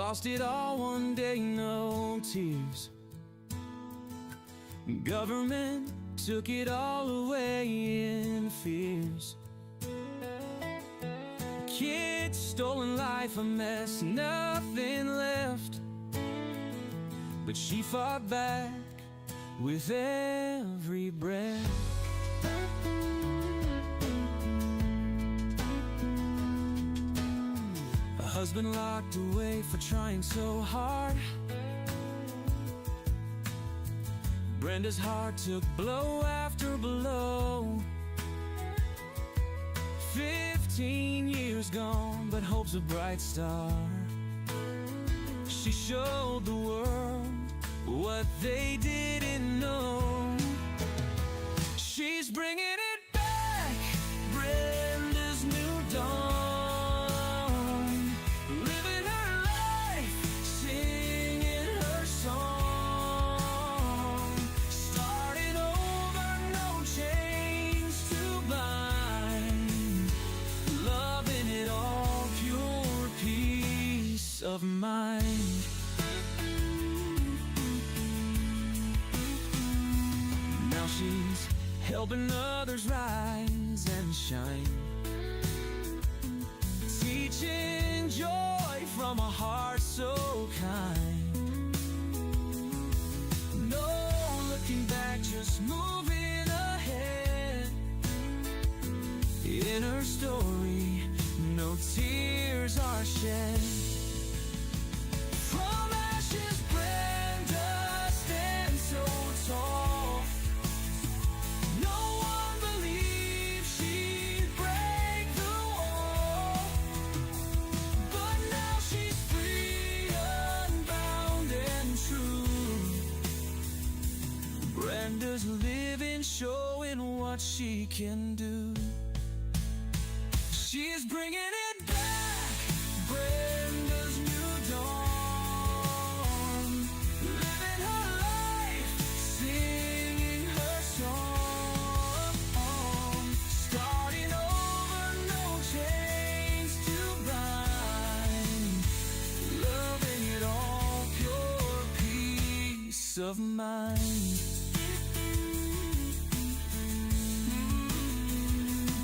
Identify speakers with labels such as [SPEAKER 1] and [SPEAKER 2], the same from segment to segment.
[SPEAKER 1] Lost it all one day, no tears. Government took it all away in fears. Kids, stolen life, a mess, nothing left. But she fought back with every breath. A husband locked away for trying so hard. Brenda's heart took blow after blow. 15 years gone, but hope's a bright star. She showed the world what they didn't know. She's bringing it back, Brenda's new dawn. Living her life, singing her song. Starting over, no chains to bind. Loving it all, pure peace of mind. Now she's helping others rise and shine, teaching joy from a heart so kind. No looking back, just moving ahead. In her story, no tears are shed. From ashes, Brenda stands so tall. No one believed she'd break the wall, but now she's free, unbound and true. Brenda's living, showing what she can do. She's bringing it back, Brenda's new dawn. Living her life, singing her song. Starting over, no chains to bind. Loving it all, pure peace of mind.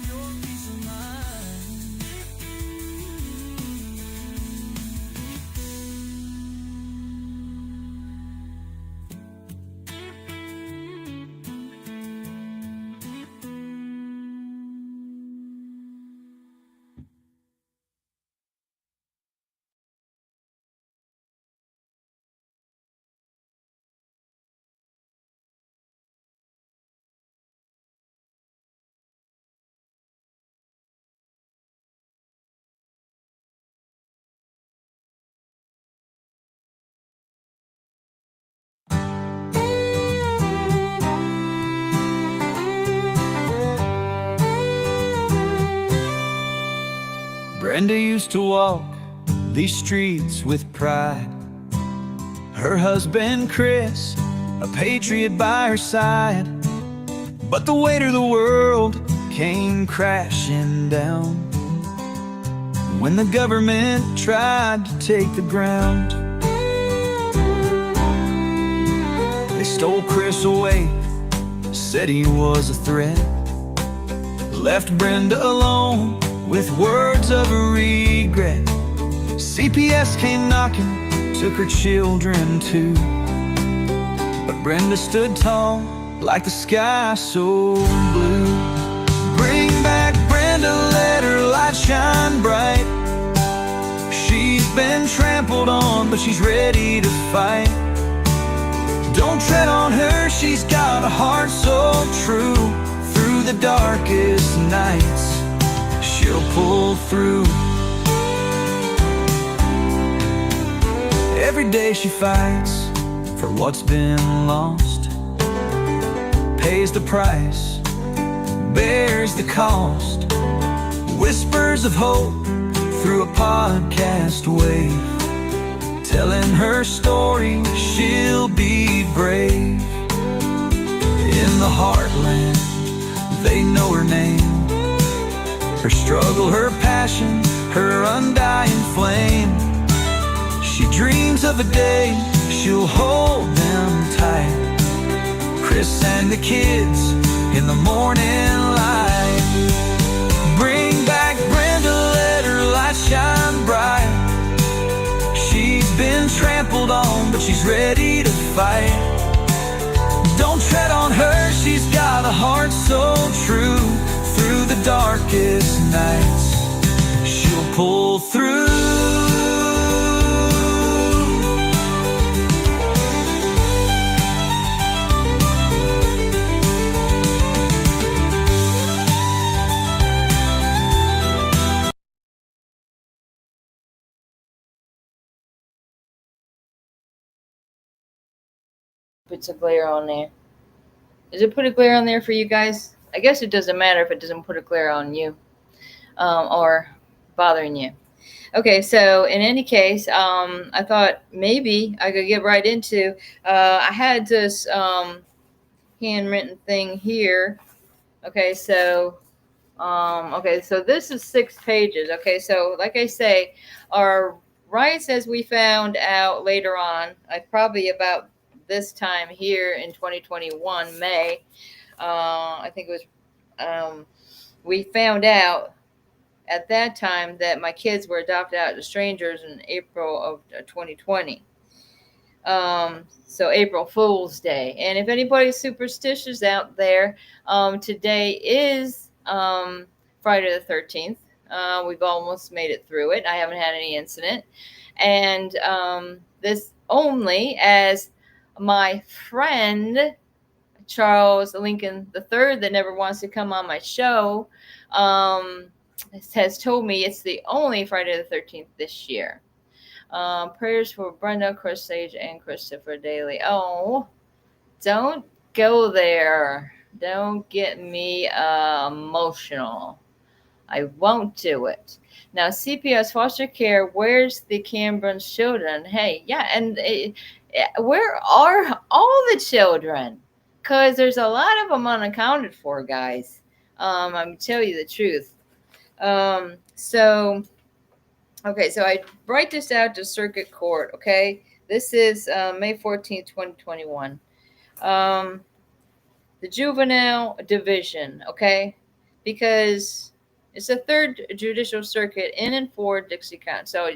[SPEAKER 1] Pure peace of mind. Brenda used to walk these streets with pride. Her husband Chris, a patriot by her side. But the weight of the world came crashing down when the government tried to take the ground. They stole Chris away, said he was a threat, left Brenda alone with words of regret. CPS came knocking, took her children too, but Brenda stood tall like the sky so blue. Bring back Brenda, let her light shine bright. She's been trampled on, but she's ready to fight. Don't tread on her, she's got a heart so true. Through the darkest nights, she'll pull through. Every day she fights for what's been lost, pays the price, bears the cost. Whispers of hope through a podcast wave, telling her story, she'll be brave. In the heartland, they know her name, her struggle, her passion, her undying flame. She of a day, she'll hold them tight. Chris and the kids in the morning light. Bring back Brenda, let her light shine bright. She's been trampled on, but she's ready to fight. Don't tread on her, she's got a heart so true. Through the darkest nights, she'll pull through.
[SPEAKER 2] Puts a glare on there. Does it put a glare on there for you guys? I guess it doesn't matter if it doesn't put a glare on you, or bothering you. Okay, so in any case, I thought maybe I could get right into. I had this handwritten thing here. Okay, so so this is 6 pages. Okay, so like I say, our rights, as we found out later on, probably about this time here in 2021, May, I think it was, we found out at that time that my kids were adopted out as strangers in April of 2020. So April Fool's Day. And if anybody's superstitious out there, today is Friday the 13th. We've almost made it through it. I haven't had any incident. And this only as my friend Charles Lincoln III, that never wants to come on my show, has told me it's the only Friday the 13th this year. Prayers for Brenda, Chris Sage, and Christopher Daly. Oh, don't go there. Don't get me emotional. I won't do it. Now, CPS foster care, where's the Cameron's children? Hey, yeah, and where are all the children? Because there's a lot of them unaccounted for, guys. I'm going to tell you the truth. Okay, so I write this out to circuit court, okay? This is May 14th, 2021. The juvenile division, okay? Because it's the third judicial circuit in and for Dixie County. So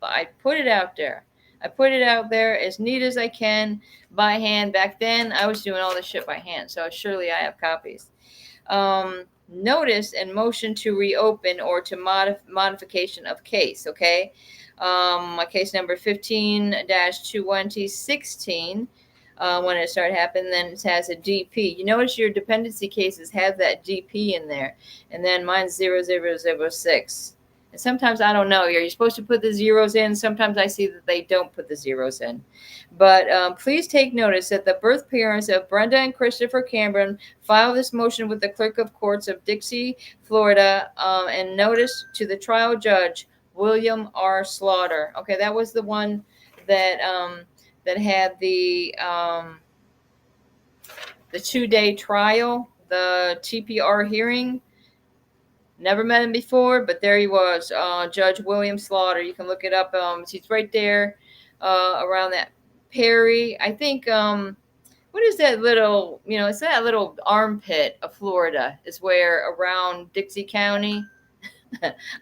[SPEAKER 2] I put it out there. I put it out there as neat as I can by hand. Back then, I was doing all this shit by hand, so surely I have copies. Notice and motion to reopen or to modification of case, okay? My case number 15-2016. When it started happening, then it has a DP. You notice your dependency cases have that DP in there, and then mine's 0006. And sometimes I don't know. You're supposed to put the zeros in. Sometimes I see that they don't put the zeros in. But please take notice that the birth parents of Brenda and Christopher Cameron filed this motion with the Clerk of Courts of Dixie, Florida, and notice to the trial judge, William R. Slaughter. Okay, that was the one that had the 2-day trial, the TPR hearing. Never met him before, but there he was, Judge William Slaughter. You can look it up. He's right there around that Perry. I think, what is that little, it's that little armpit of Florida is where around Dixie County,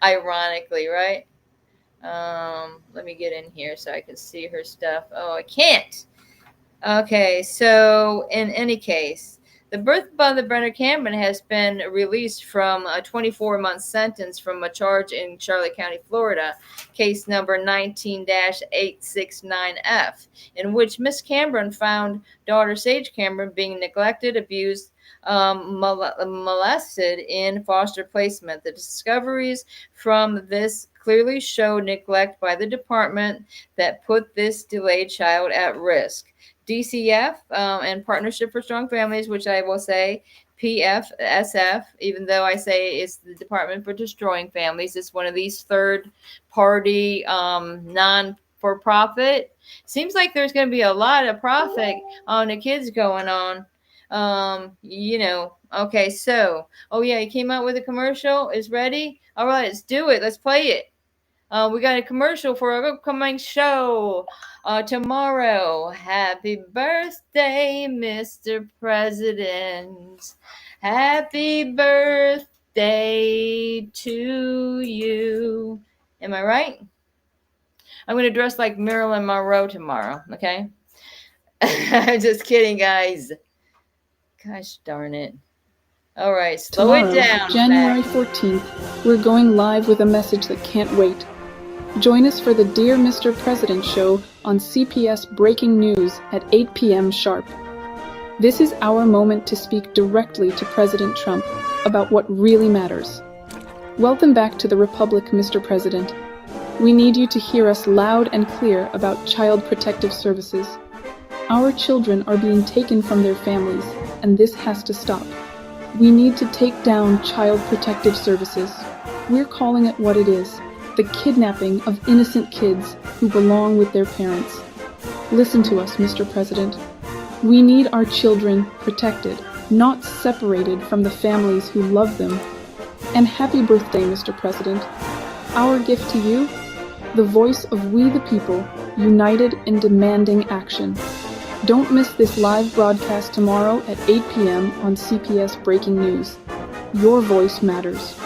[SPEAKER 2] ironically, right? Let me get in here so I can see her stuff. Oh, I can't. Okay, so in any case, the birth of the Brenda Cameron has been released from a 24-month sentence from a charge in Charlotte County, Florida, case number 19-869F, in which Miss Cameron found daughter Sage Cameron being neglected, abused, molested in foster placement. The discoveries from this clearly show neglect by the department that put this delayed child at risk. DCF and Partnership for Strong Families, which I will say PFSF, even though I say it's the Department for Destroying Families, it's one of these third-party non-for-profit. Seems like there's going to be a lot of profit on the kids going on. Okay, so, oh yeah, he came out with a commercial. Is ready? All right, let's do it. Let's play it. We got a commercial for our upcoming show tomorrow. Happy birthday, Mr. President. Happy birthday to you. Am I right? I'm going to dress like Marilyn Monroe tomorrow, okay? Just kidding, guys. Gosh darn it. All right, slow
[SPEAKER 3] Tomorrow,
[SPEAKER 2] it down.
[SPEAKER 3] January
[SPEAKER 2] Max.
[SPEAKER 3] 14th, we're going live with a message that can't wait. Join us for the Dear Mr. President show on CPS Breaking News at 8 p.m. sharp. This is our moment to speak directly to President Trump about what really matters. Welcome back to the Republic, Mr. President. We need you to hear us loud and clear about Child Protective Services. Our children are being taken from their families, and this has to stop. We need to take down Child Protective Services. We're calling it what it is, the kidnapping of innocent kids who belong with their parents. Listen to us, Mr. President. We need our children protected, not separated from the families who love them. And happy birthday, Mr. President. Our gift to you, the voice of we the people, united in demanding action. Don't miss this live broadcast tomorrow at 8 p.m. on CPS Breaking News. Your voice matters.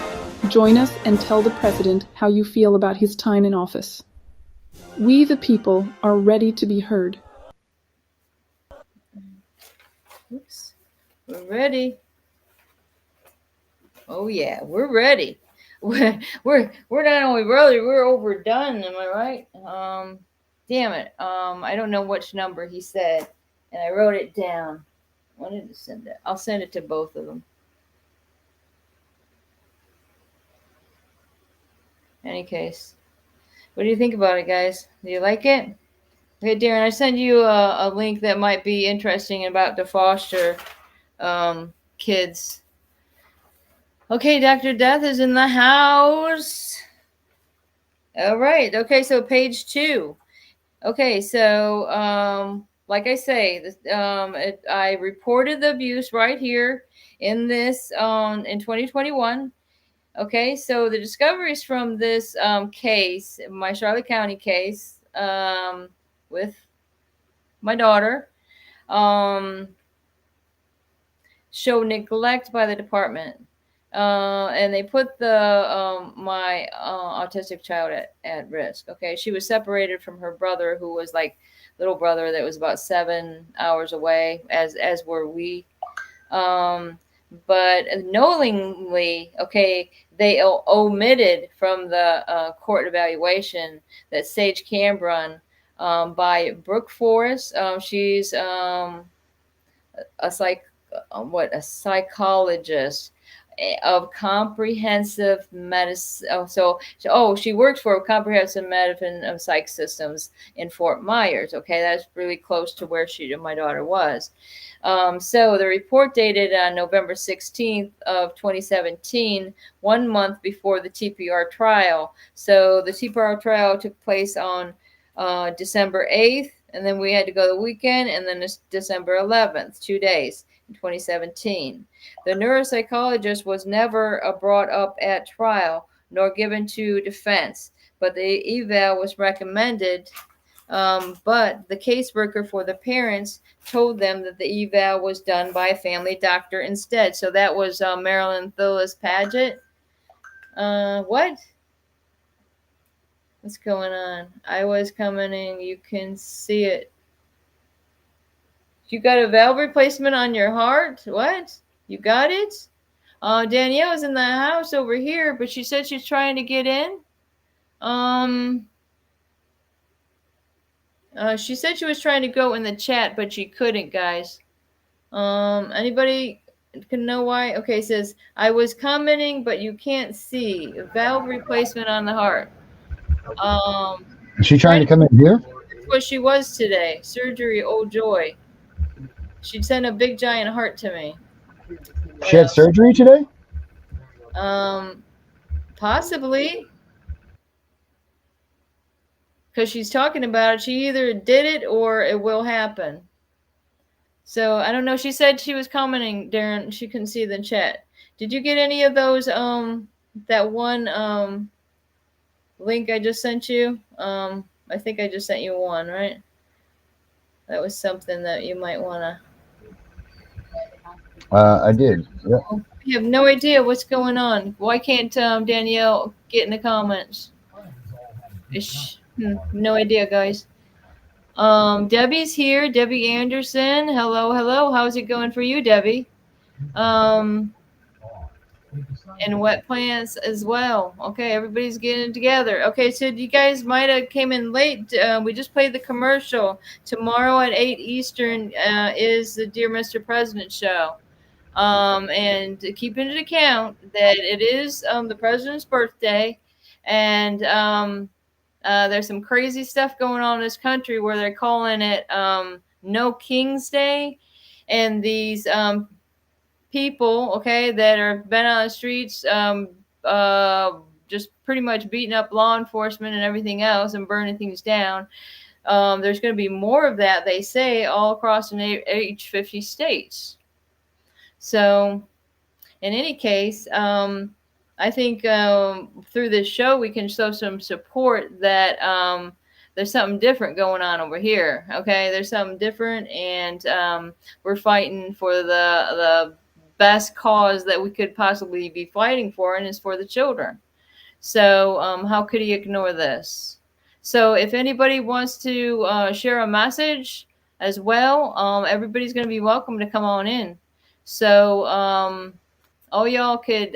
[SPEAKER 3] Join us and tell the President how you feel about his time in office. We the people are ready to be heard.
[SPEAKER 2] Oops. We're ready. Oh yeah, we're ready. We're not only ready, we're overdone. Am I right? Damn it. I don't know which number he said, and I wrote it down. I wanted to send it. I'll send it to both of them. Any case, what do you think about it, guys? Do you like it? Okay, Darren, I send you a link that might be interesting about the foster kids. Okay, Dr. Death is in the house. All right. Okay, so page 2. Okay, so like I say, I reported the abuse right here in this in 2021. Okay, so the discoveries from this case, my Charlotte County case, with my daughter, show neglect by the department. And they put the my autistic child at risk. Okay, she was separated from her brother, who was like little brother that was about 7 hours away, as were we. But knowingly, okay, they omitted from the court evaluation that Sage Cambrun by Brooke Forrest. She's a psychologist of comprehensive medicine. She works for comprehensive medicine of psych systems in Fort Myers. Okay, that's really close to where my daughter was. So the report dated on November 16th of 2017, 1 month before the TPR trial. So the TPR trial took place on December 8th, and then we had to go the weekend, and then it's December 11th, 2 days in 2017. The neuropsychologist was never brought up at trial nor given to defense, but the eval was recommended. But the caseworker for the parents told them that the eval was done by a family doctor instead. So that was Marilyn Phyllis Paget. What? What's going on? I was coming in. You can see it. You got a valve replacement on your heart? What? You got it? Danielle's in the house over here, but she said she's trying to get in. She said she was trying to go in the chat, but she couldn't, guys. Anybody can know why? Okay, it says, I was commenting, but you can't see. Valve replacement on the heart.
[SPEAKER 4] Is she trying to come in here?
[SPEAKER 2] That's what she was today. Surgery, oh joy. She'd send a big giant heart to me.
[SPEAKER 4] She had surgery today?
[SPEAKER 2] Possibly. Because she's talking about it. She either did it or it will happen. So I don't know. She said she was commenting, Darren. She couldn't see the chat. Did you get any of those? That one link I just sent you? I think I just sent you one, right? That was something that you might want to.
[SPEAKER 4] I did. Yep.
[SPEAKER 2] We have no idea what's going on. Why can't Danielle get in the comments? No idea, guys. Debbie's here. Debbie Anderson. Hello, hello. How's it going for you, Debbie? And wet plants as well. Okay, everybody's getting together. Okay, so you guys might have came in late. We just played the commercial. Tomorrow at 8 Eastern is the Dear Mr. President show. And keep into account that it is the president's birthday, and there's some crazy stuff going on in this country where they're calling it No King's Day, and these people, okay, that are been on the streets, just pretty much beating up law enforcement and everything else and burning things down. There's going to be more of that, they say, all across each 50 states. So, in any case, I think through this show we can show some support that there's something different going on over here. Okay, there's something different, and we're fighting for the best cause that we could possibly be fighting for, and is for the children. So how could he ignore this? So if anybody wants to share a message as well, everybody's going to be welcome to come on in. So all y'all could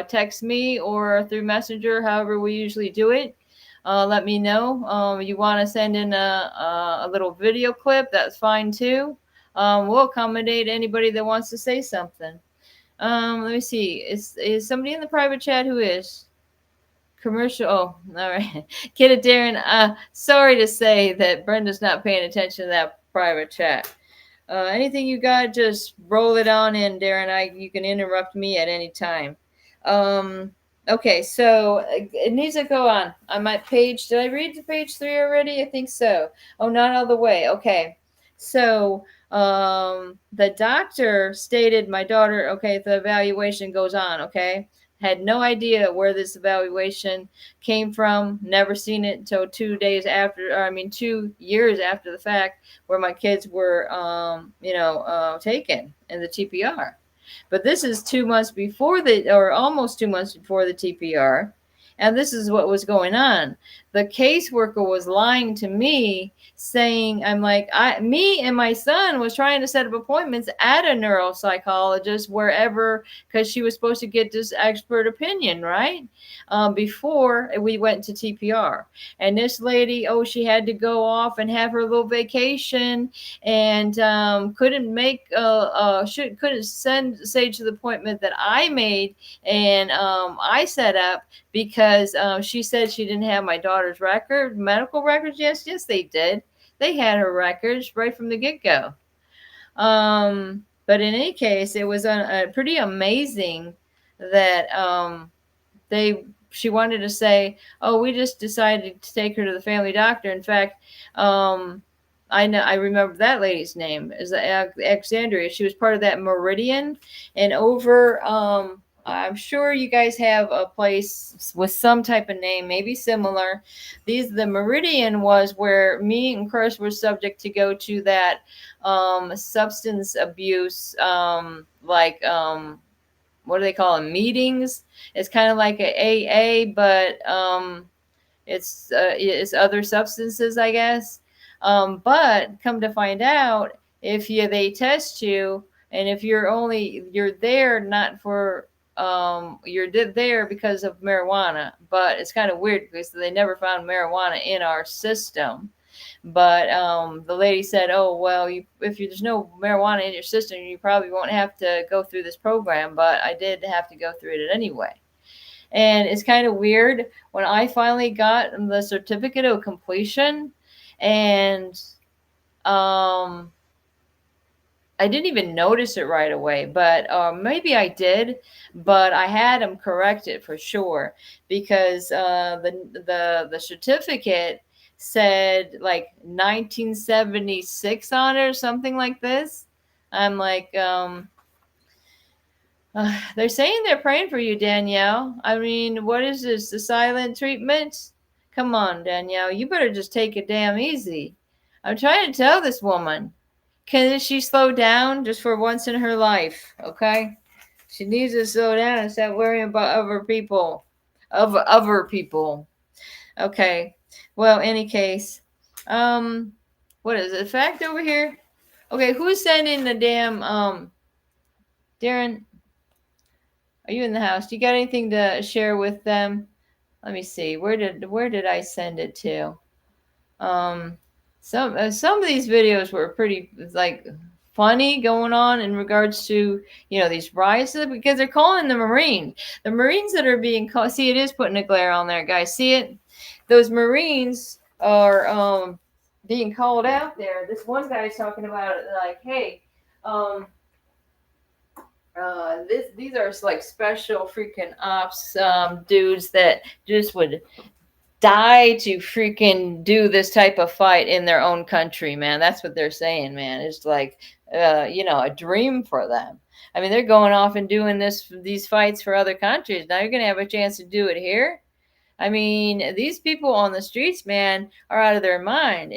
[SPEAKER 2] text me or through Messenger, however we usually do it. Let me know. You want to send in a little video clip, that's fine too. We'll accommodate anybody that wants to say something. Let me see. Is somebody in the private chat who is? Commercial. Oh, all right. Kid it, Darren. Sorry to say that Brenda's not paying attention to that private chat. Anything you got, just roll it on in, Darren. You can interrupt me at any time. Okay, so it needs to go on my page. Did I read to page 3 already? I think so. Oh, not all the way. Okay. So the doctor stated my daughter, okay, the evaluation goes on, okay? Had no idea where this evaluation came from. Never seen it until 2 years after the fact, where my kids were, taken in the TPR. But this is 2 months before or almost 2 months before the TPR. And this is what was going on. The caseworker was lying to me, saying, me and my son was trying to set up appointments at a neuropsychologist wherever, because she was supposed to get this expert opinion, right? Before we went to TPR. And this lady, she had to go off and have her little vacation, and couldn't sage to the appointment that I made and I set up, because she said she didn't have my daughter's medical records. Yes, they did. They had her records right from the get-go. But in any case, it was pretty amazing that she wanted to say, we just decided to take her to the family doctor. In fact, I remember that lady's name is Alexandria. She was part of that Meridian, and over I'm sure you guys have a place with some type of name, maybe similar. The Meridian was where me and Chris were subject to go to that substance abuse, what do they call them? Meetings. It's kind of like a AA, but it's other substances, I guess. But come to find out, if they test you, and if you're there not for you're there because of marijuana. But it's kind of weird because they never found marijuana in our system. But the lady said, if there's no marijuana in your system, you probably won't have to go through this program. But I did have to go through it anyway. And it's kind of weird when I finally got the certificate of completion, and I didn't even notice it right away, but maybe I did, but I had them correct it for sure, because the certificate said like 1976 on it or something like this. I'm like, they're saying they're praying for you, Danielle. I mean, what is this? The silent treatment? Come on, Danielle, you better just take it damn easy. I'm trying to tell this woman, can she slow down just for once in her life, okay? She needs to slow down and stop worrying about other people. Other people. Okay. Well, any case, what is it? Fact over here? Okay, who's sending the damn Darren? Are you in the house? Do you got anything to share with them? Let me see. Where did I send it to? Some of these videos were pretty like funny going on in regards to these riots, because they're calling the Marines that are being called. See, it is putting a glare on there, guys. See it? Those Marines are being called out there. This one guy's talking about it like, hey, these are like special freaking ops dudes that just would die to freaking do this type of fight in their own country, man. That's what they're saying, man. It's like a dream for them. I mean, they're going off and doing these fights for other countries. Now you're gonna have a chance to do it here. I mean, these people on the streets, man, are out of their mind.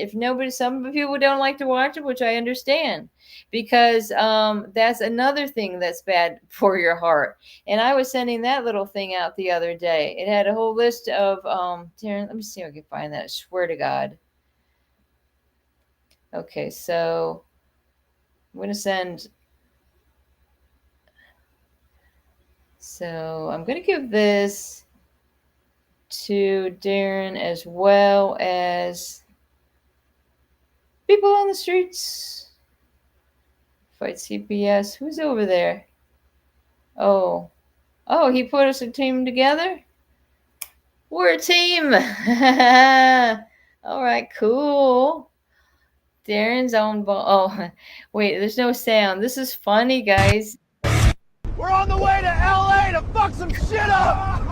[SPEAKER 2] Some people don't like to watch it, which I understand, because that's another thing that's bad for your heart. And I was sending that little thing out the other day. It had a whole list of, Darren, let me see if I can find that. I swear to God. Okay, so I'm going to send. So I'm going to give this to Darren as well as people on the streets. Fight CPS. Who's over there? Oh, he put us a team together? We're a team. All right, cool. Darren's on ball. Oh, wait, there's no sound. This is funny, guys.
[SPEAKER 5] We're on the way to LA to fuck some shit up.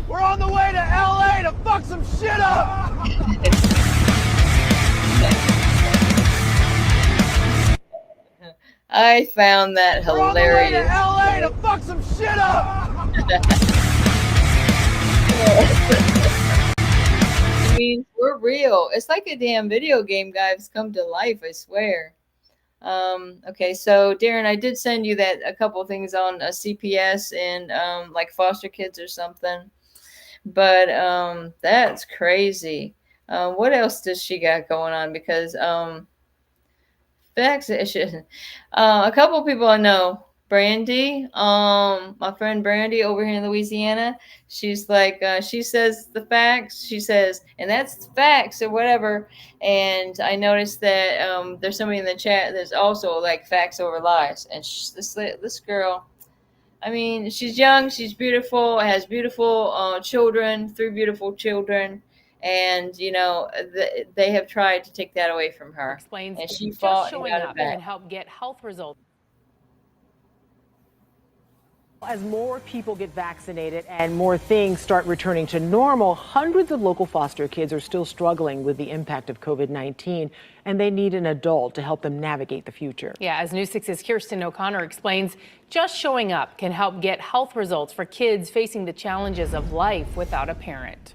[SPEAKER 5] We're on the way to LA to fuck some shit up.
[SPEAKER 2] I found that hilarious.
[SPEAKER 5] We're on the way to LA to fuck some shit up.
[SPEAKER 2] I mean, we're real. It's like a damn video game, guys, come to life, I swear. Okay, so Darren, I did send you a couple of things on CPS and like foster kids or something. But that's crazy. What else does she got going on? Because vaccination. A couple of people I know, Brandy, my friend Brandy over here in Louisiana, she's like, she says the facts. She says, and that's facts or whatever. And I noticed that there's somebody in the chat that's also like facts over lies. And this girl, I mean, she's young, she's beautiful, has beautiful children, 3 beautiful children. And they have tried to take that away from her.
[SPEAKER 6] Explains
[SPEAKER 2] and she fought and got it back.
[SPEAKER 6] Can help get health results. As more people get vaccinated and more things start returning to normal, hundreds of local foster kids are still struggling with the impact of COVID-19, and they need an adult to help them navigate the future. Yeah, as News 6's Kirsten O'Connor explains, just showing up can help get health results for kids facing the challenges of life without a parent.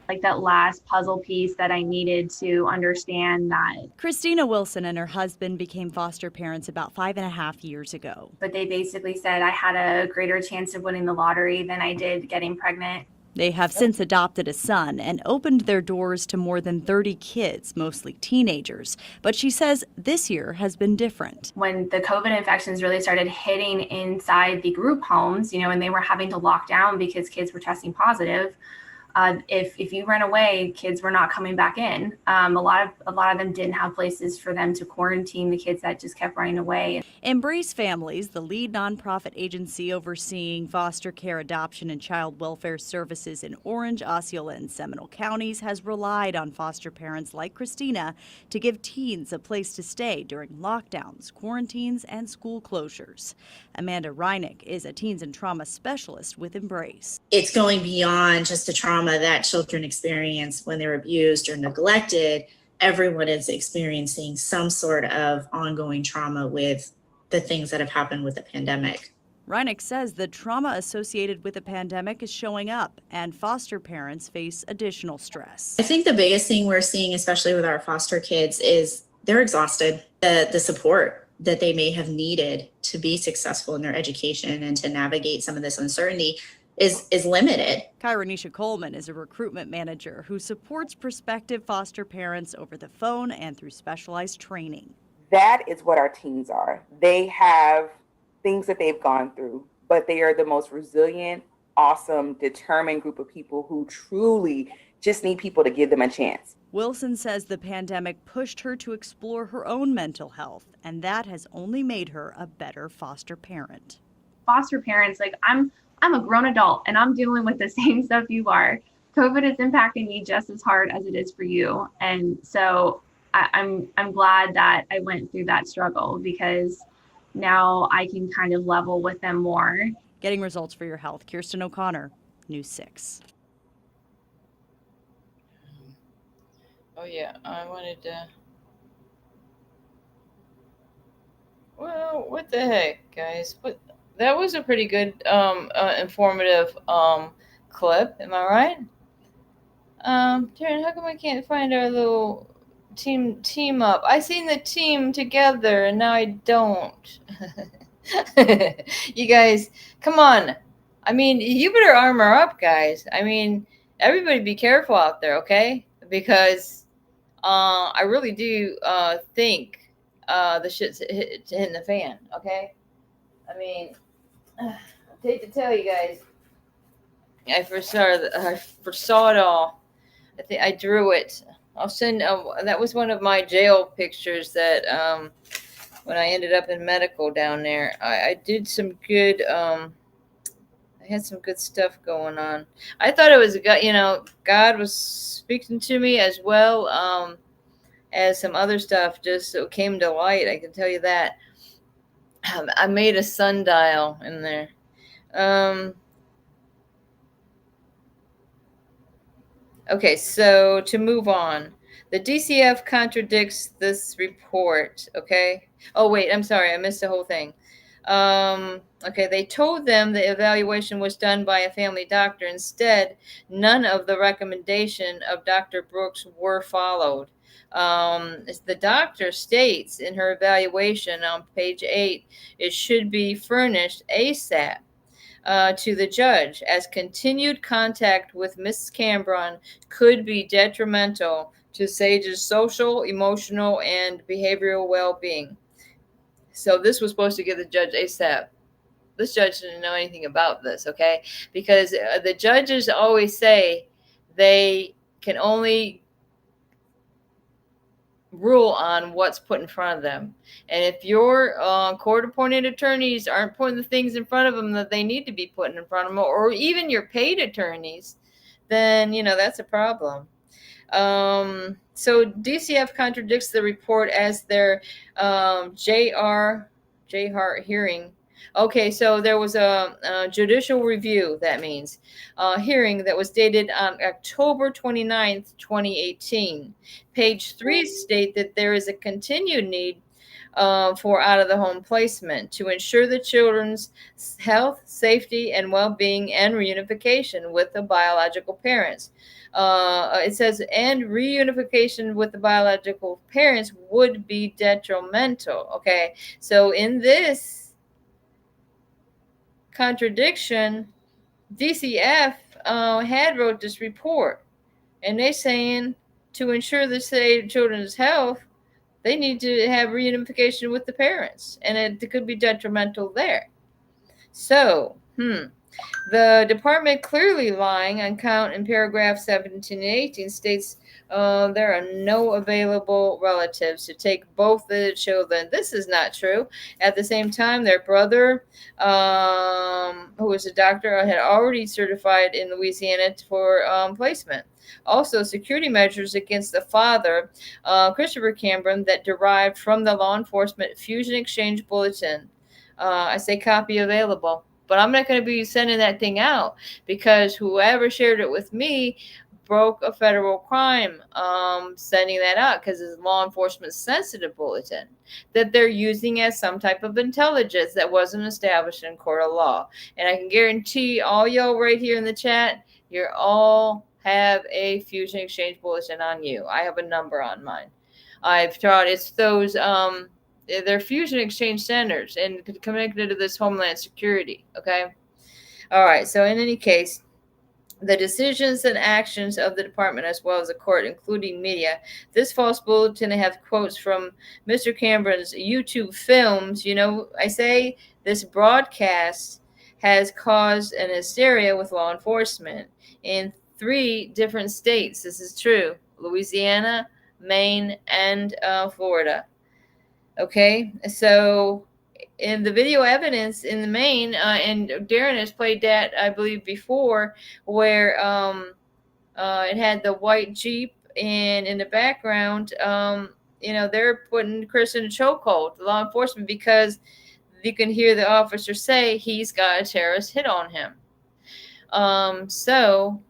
[SPEAKER 7] Like that last puzzle piece that I needed to understand that.
[SPEAKER 8] Christina Wilson and her husband became foster parents about 5.5 years ago.
[SPEAKER 7] But they basically said I had a greater chance of winning the lottery than I did getting pregnant.
[SPEAKER 8] They have since adopted a son and opened their doors to more than 30 kids, mostly teenagers. But she says this year has been different.
[SPEAKER 7] When the COVID infections really started hitting inside the group homes, and they were having to lock down because kids were testing positive, if you ran away, kids were not coming back in. A lot of them didn't have places for them to quarantine the kids that just kept running away.
[SPEAKER 8] Embrace Families, the lead nonprofit agency overseeing foster care, adoption, and child welfare services in Orange, Osceola, and Seminole counties, has relied on foster parents like Christina to give teens a place to stay during lockdowns, quarantines, and school closures. Amanda Reinick is a teens and trauma specialist with Embrace.
[SPEAKER 9] It's going beyond just the trauma that children experience when they're abused or neglected. Everyone is experiencing some sort of ongoing trauma with the things that have happened with the pandemic.
[SPEAKER 8] Reineck says the trauma associated with the pandemic is showing up, and foster parents face additional stress.
[SPEAKER 9] I think the biggest thing we're seeing, especially with our foster kids, is they're exhausted. The support that they may have needed to be successful in their education and to navigate some of this uncertainty is limited.
[SPEAKER 8] Kyronisha Coleman is a recruitment manager who supports prospective foster parents over the phone and through specialized training.
[SPEAKER 10] That is what our teens are. They have things that they've gone through, but they are the most resilient, awesome, determined group of people who truly just need people to give them a chance.
[SPEAKER 8] Wilson says the pandemic pushed her to explore her own mental health, and that has only made her a better foster parent.
[SPEAKER 7] Foster parents, like I'm a grown adult and I'm dealing with the same stuff you are. COVID is impacting me just as hard as it is for you. And so I'm glad that I went through that struggle, because now I can kind of level with them more.
[SPEAKER 8] Getting results for your health. Kirsten O'Connor, News 6.
[SPEAKER 2] Oh yeah, I wanted to. Well, what the heck, guys? But that was a pretty good, informative clip. Am I right? Taryn, how come I can't find our little team up? I seen the team together, and now I don't. You guys, come on. I mean, you better armor up, guys. I mean, everybody be careful out there, okay? Because I really do think the shit's hitting the fan, okay? I mean, I hate to tell you guys, I foresaw it all. I think I drew it. I'll send. That was one of my jail pictures that when I ended up in medical down there. I did some good. I had some good stuff going on. I thought it was God was speaking to me as well as some other stuff just came to light. I can tell you that. I made a sundial in there. Okay, so to move on, the DCF contradicts this report. Okay. Oh wait, I'm sorry, I missed the whole thing. Okay, they told them the evaluation was done by a family doctor. Instead, none of the recommendation of Dr. Brooks were followed. The doctor states in her evaluation on page 8, it should be furnished ASAP to the judge, as continued contact with Mrs. Cambron could be detrimental to Sage's social, emotional, and behavioral well-being. So this was supposed to give the judge ASAP. This judge didn't know anything about this, okay? Because the judges always say they can only rule on what's put in front of them. And if your court-appointed attorneys aren't putting the things in front of them that they need to be putting in front of them, or even your paid attorneys, then, that's a problem. So DCF contradicts the report as their J.R. hearing. Okay, so there was a judicial review, that means, hearing that was dated on October 29th, 2018. Page 3 state that there is a continued need for out-of-the-home placement to ensure the children's health, safety, and well-being, and reunification with the biological parents. It says, and reunification with the biological parents would be detrimental. Okay, so in this contradiction, DCF had wrote this report, and they saying to ensure the children's health, they need to have reunification with the parents, and it could be detrimental there. So, the department clearly lying on count in paragraph 17 and 18 states there are no available relatives to take both the children. This is not true. At the same time, their brother, who was a doctor, had already certified in Louisiana for placement. Also, security measures against the father, Christopher Cambron, that derived from the law enforcement Fusion Exchange Bulletin. I say copy available. But I'm not going to be sending that thing out, because whoever shared it with me broke a federal crime, sending that out because it's law enforcement sensitive bulletin that they're using as some type of intelligence that wasn't established in court of law. And I can guarantee all y'all right here in the chat, you're all have a fusion exchange bulletin on you. I have a number on mine. I've taught it's those they're fusion exchange centers and connected to this Homeland Security. Okay. All right. So in any case, the decisions and actions of the department as well as the court, including media. This false bulletin, I have quotes from Mr. Cameron's YouTube films. You know, I say this broadcast has caused an hysteria with law enforcement in 3 different states. This is true: Louisiana, Maine, and Florida. Okay, so in the video evidence in the Maine, and Darren has played that, I believe, before, where it had the white Jeep, and in the background, they're putting Chris in a chokehold, the law enforcement, because you can hear the officer say he's got a terrorist hit on him. So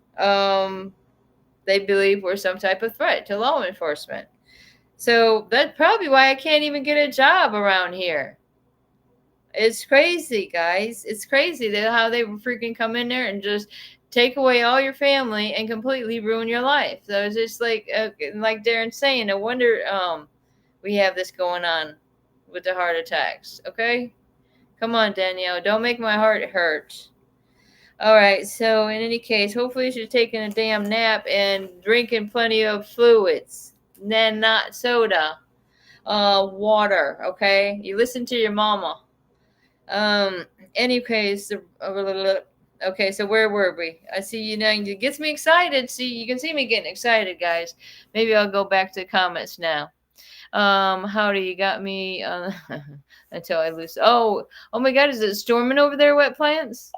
[SPEAKER 2] they believe we're some type of threat to law enforcement. So that's probably why I can't even get a job around here. It's crazy, guys. It's crazy that how they freaking come in there and just take away all your family and completely ruin your life. So it's just like Darren's saying, no wonder we have this going on with the heart attacks. Okay? Come on, Danielle. Don't make my heart hurt. All right. So in any case, hopefully she's taking a damn nap and drinking plenty of fluids. Then not soda. Water. Okay? You listen to your mama. Any case, okay, so where were we? I see you now. It gets me excited. See, you can see me getting excited, guys. Maybe I'll go back to the comments now. Howdy, you got me until I lose. Oh my God, is it storming over there, Wet Plants?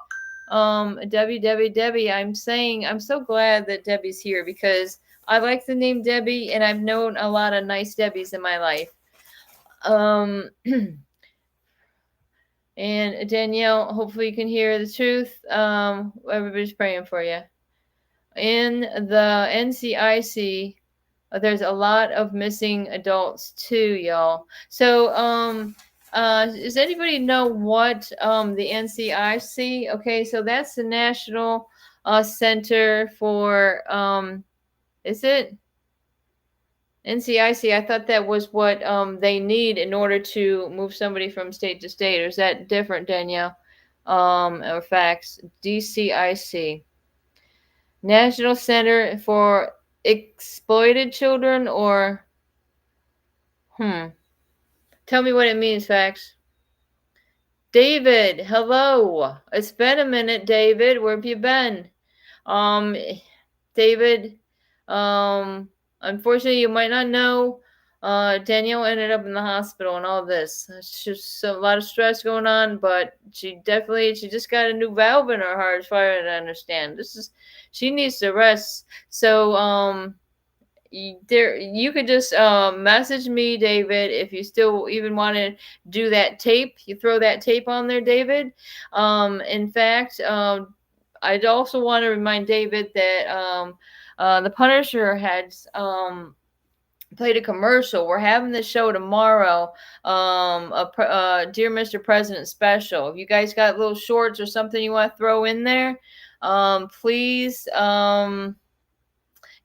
[SPEAKER 2] Debbie, I'm so glad that Debbie's here because I like the name Debbie and I've known a lot of nice Debbies in my life. And Danielle, hopefully you can hear the truth. Everybody's praying for you. In the NCIC, there's a lot of missing adults too, y'all. So, does anybody know what the NCIC? Okay, so that's the National Center for, is it? NCIC, I thought that was what they need in order to move somebody from state to state. Or is that different, Danielle? Or facts? DCIC. National Center for Exploited Children, or tell me what it means, facts. David, hello. It's been a minute, David. Where have you been? David, unfortunately, you might not know, Danielle ended up in the hospital and all this. It's just a lot of stress going on, but she just got a new valve in her heart, as far as I understand. She needs to rest. So, you could just message me, David, if you still even want to do that tape. You throw that tape on there, David. In fact, I'd also want to remind David that the Punisher had played a commercial. We're having this show tomorrow, a Dear Mr. President special. If you guys got little shorts or something you want to throw in there, please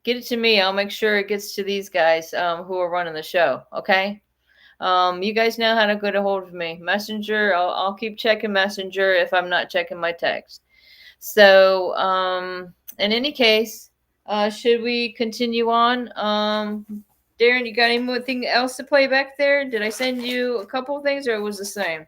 [SPEAKER 2] get it to me. I'll make sure it gets to these guys who are running the show. Okay. You guys know how to get a hold of me. Messenger. I'll keep checking Messenger if I'm not checking my text. So, in any case, should we continue on? Darren, you got anything else to play back there? Did I send you a couple of things, or it was the same?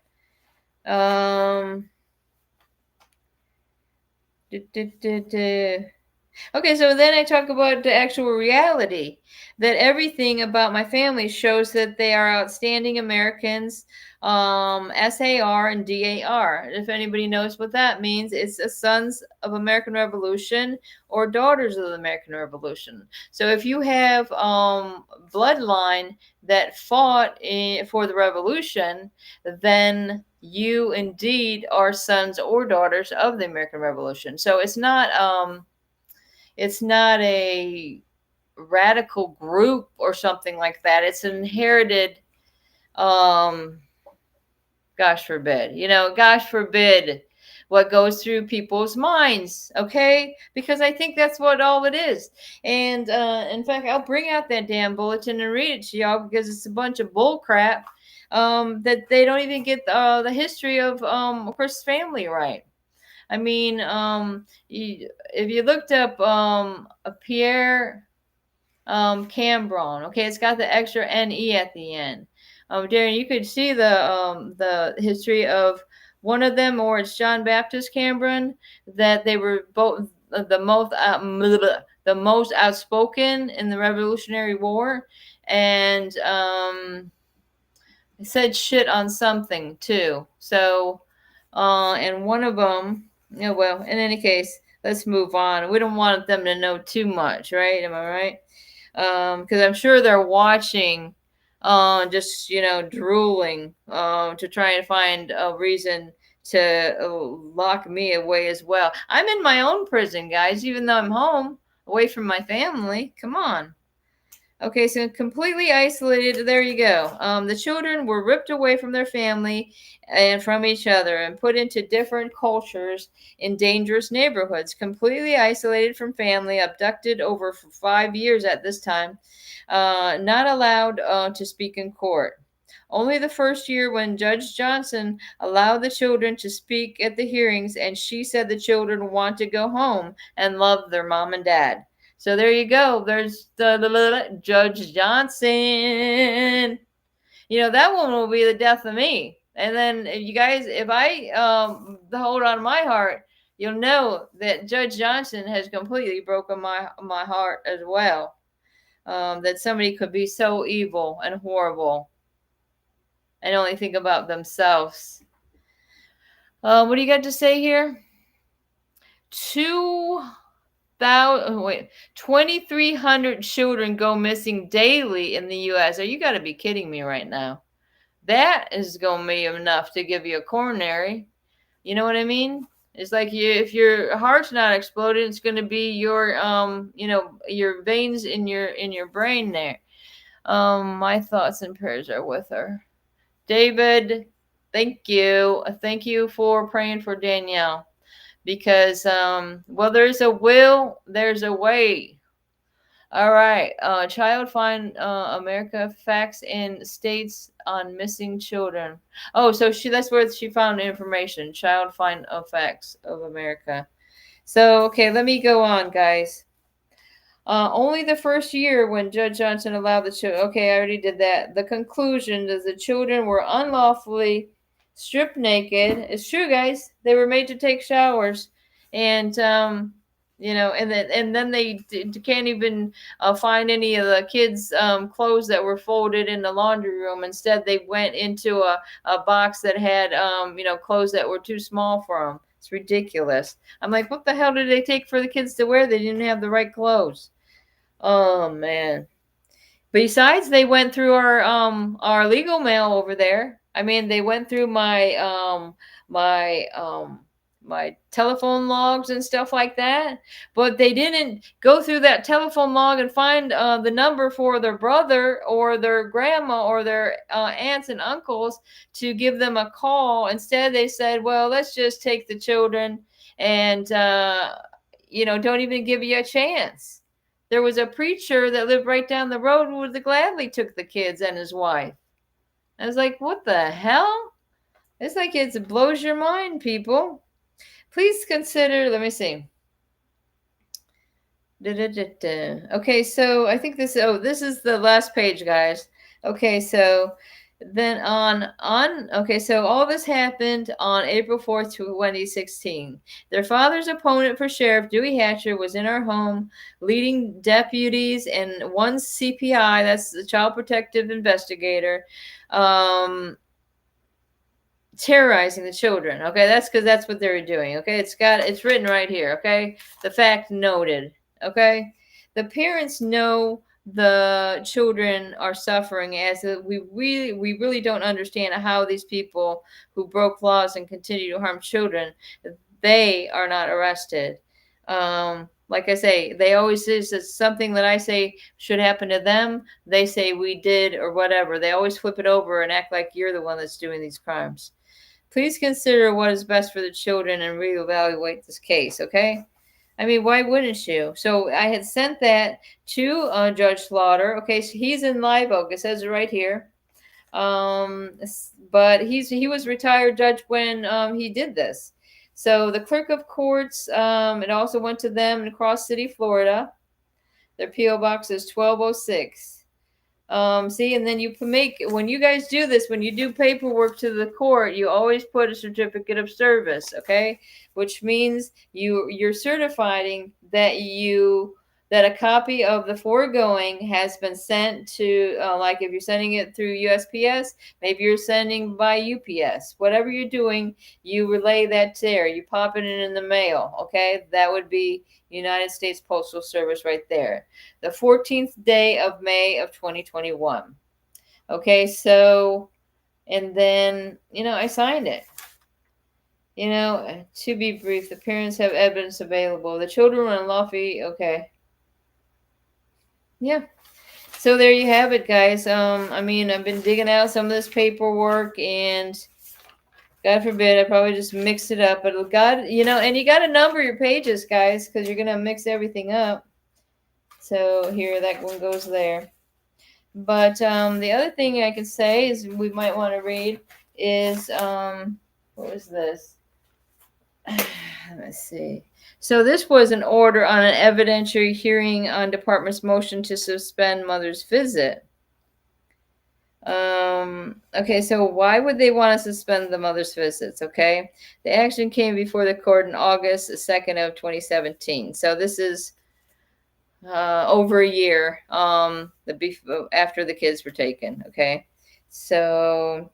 [SPEAKER 2] Okay, so then I talk about the actual reality, that everything about my family shows that they are outstanding Americans, SAR and DAR. If anybody knows what that means, it's the Sons of American Revolution or Daughters of the American Revolution. So if you have bloodline that fought for the revolution, then you indeed are sons or daughters of the American Revolution. So it's not It's not a radical group or something like that. It's an inherited, gosh forbid, gosh forbid what goes through people's minds, okay? Because I think that's what all it is. And in fact, I'll bring out that damn bulletin and read it to y'all because it's a bunch of bull crap that they don't even get the history of course, family right. I mean, if you looked up Pierre Cambron, okay, it's got the extra NE at the end. Darren, you could see the history of one of them, or it's John Baptist Cambron, that they were both the most outspoken in the Revolutionary War, and said shit on something too. So, and one of them, well, in any case, let's move on. We don't want them to know too much, right? Am I right? Because I'm sure they're watching, just drooling, to try and find a reason to lock me away as well. I'm in my own prison, guys, even though I'm home, away from my family. Come on. Okay, so completely isolated. There you go. The children were ripped away from their family and from each other and put into different cultures in dangerous neighborhoods, completely isolated from family, abducted over 5 years at this time, not allowed to speak in court. Only the first year when Judge Johnson allowed the children to speak at the hearings, and she said the children want to go home and love their mom and dad. So there you go. There's the Judge Johnson. That one will be the death of me. And then you guys, if I hold on to my heart, you'll know that Judge Johnson has completely broken my heart as well. That somebody could be so evil and horrible and only think about themselves. What do you got to say here? 2,300 children go missing daily in the U.S. You got to be kidding me right now. That is going to be enough to give you a coronary. You know what I mean? It's like if your heart's not exploded, it's going to be your your veins in your brain there. My thoughts and prayers are with her. David, thank you. Thank you for praying for Danielle. Because, there's a will, there's a way. All right. Child Find America facts in states on missing children. Oh, so that's where she found information. Child Find Facts of America. So, okay, let me go on, guys. Only the first year when Judge Johnson allowed the children. Okay, I already did that. The conclusion is the children were unlawfully stripped naked. It's true, guys. They were made to take showers, and and then they can't even find any of the kids' clothes that were folded in the laundry room. Instead, they went into a box that had clothes that were too small for them. It's ridiculous. I'm like, what the hell did they take for the kids to wear? They didn't have the right clothes. Oh man. Besides, they went through our legal mail over there. I mean, they went through my my telephone logs and stuff like that, but they didn't go through that telephone log and find the number for their brother or their grandma or their aunts and uncles to give them a call. Instead, they said, well, let's just take the children and don't even give you a chance. There was a preacher that lived right down the road who gladly took the kids and his wife. I was like, what the hell? It's like it blows your mind, people. Please consider, let me see. Okay, so I think this is the last page, guys. Okay, so then okay, so all this happened on April 4th, 2016. Their father's opponent for sheriff, Dewey Hatcher, was in our home leading deputies and one CPI, that's the Child Protective Investigator, terrorizing the children. Okay, that's because that's what they were doing. Okay, it's written right here. Okay, the fact noted. Okay, the parents know the children are suffering, as we really don't understand how these people who broke laws and continue to harm children, they are not arrested. like I say, they always say it's something that I say should happen to them. They say we did or whatever. They always flip it over and act like you're the one that's doing these crimes. Please consider what is best for the children and reevaluate this case, okay? I mean, why wouldn't you? So I had sent that to Judge Slaughter. Okay, so he's in Live Oak. It says it right here. But he was retired judge when he did this. So the clerk of courts, it also went to them in Cross City, Florida. Their P.O. box is 1206. See, and then you can make, when you guys do this, when you do paperwork to the court, you always put a certificate of service, okay? Which means you're certifying that a copy of the foregoing has been sent to, like if you're sending it through USPS, maybe you're sending by UPS. Whatever you're doing, you relay that there. You pop it in the mail, okay? That would be United States Postal Service right there. The 14th day of May of 2021. Okay, so, and then, I signed it. To be brief, the parents have evidence available. The children were unlawfully, okay. Yeah. So there you have it, guys. I've been digging out some of this paperwork, and God forbid, I probably just mixed it up. But and you got to number your pages, guys, because you're going to mix everything up. So here, that one goes there. But the other thing I can say is we might want to read is, what was this? Let's see. So this was an order on an evidentiary hearing on department's motion to suspend mother's visit. Okay, so why would they want to suspend the mother's visits? Okay, the action came before the court on August 2nd of 2017. So this is over a year after the kids were taken. Okay, so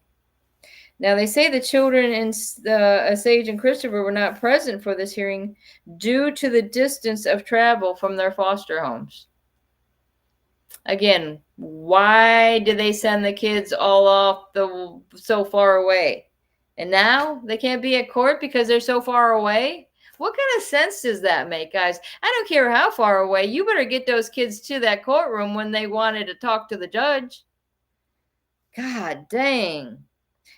[SPEAKER 2] now they say the children and Sage and Christopher were not present for this hearing due to the distance of travel from their foster homes. Again, why did they send the kids all off so far away? And now they can't be at court because they're so far away? What kind of sense does that make, guys? I don't care how far away. You better get those kids to that courtroom when they wanted to talk to the judge. God dang.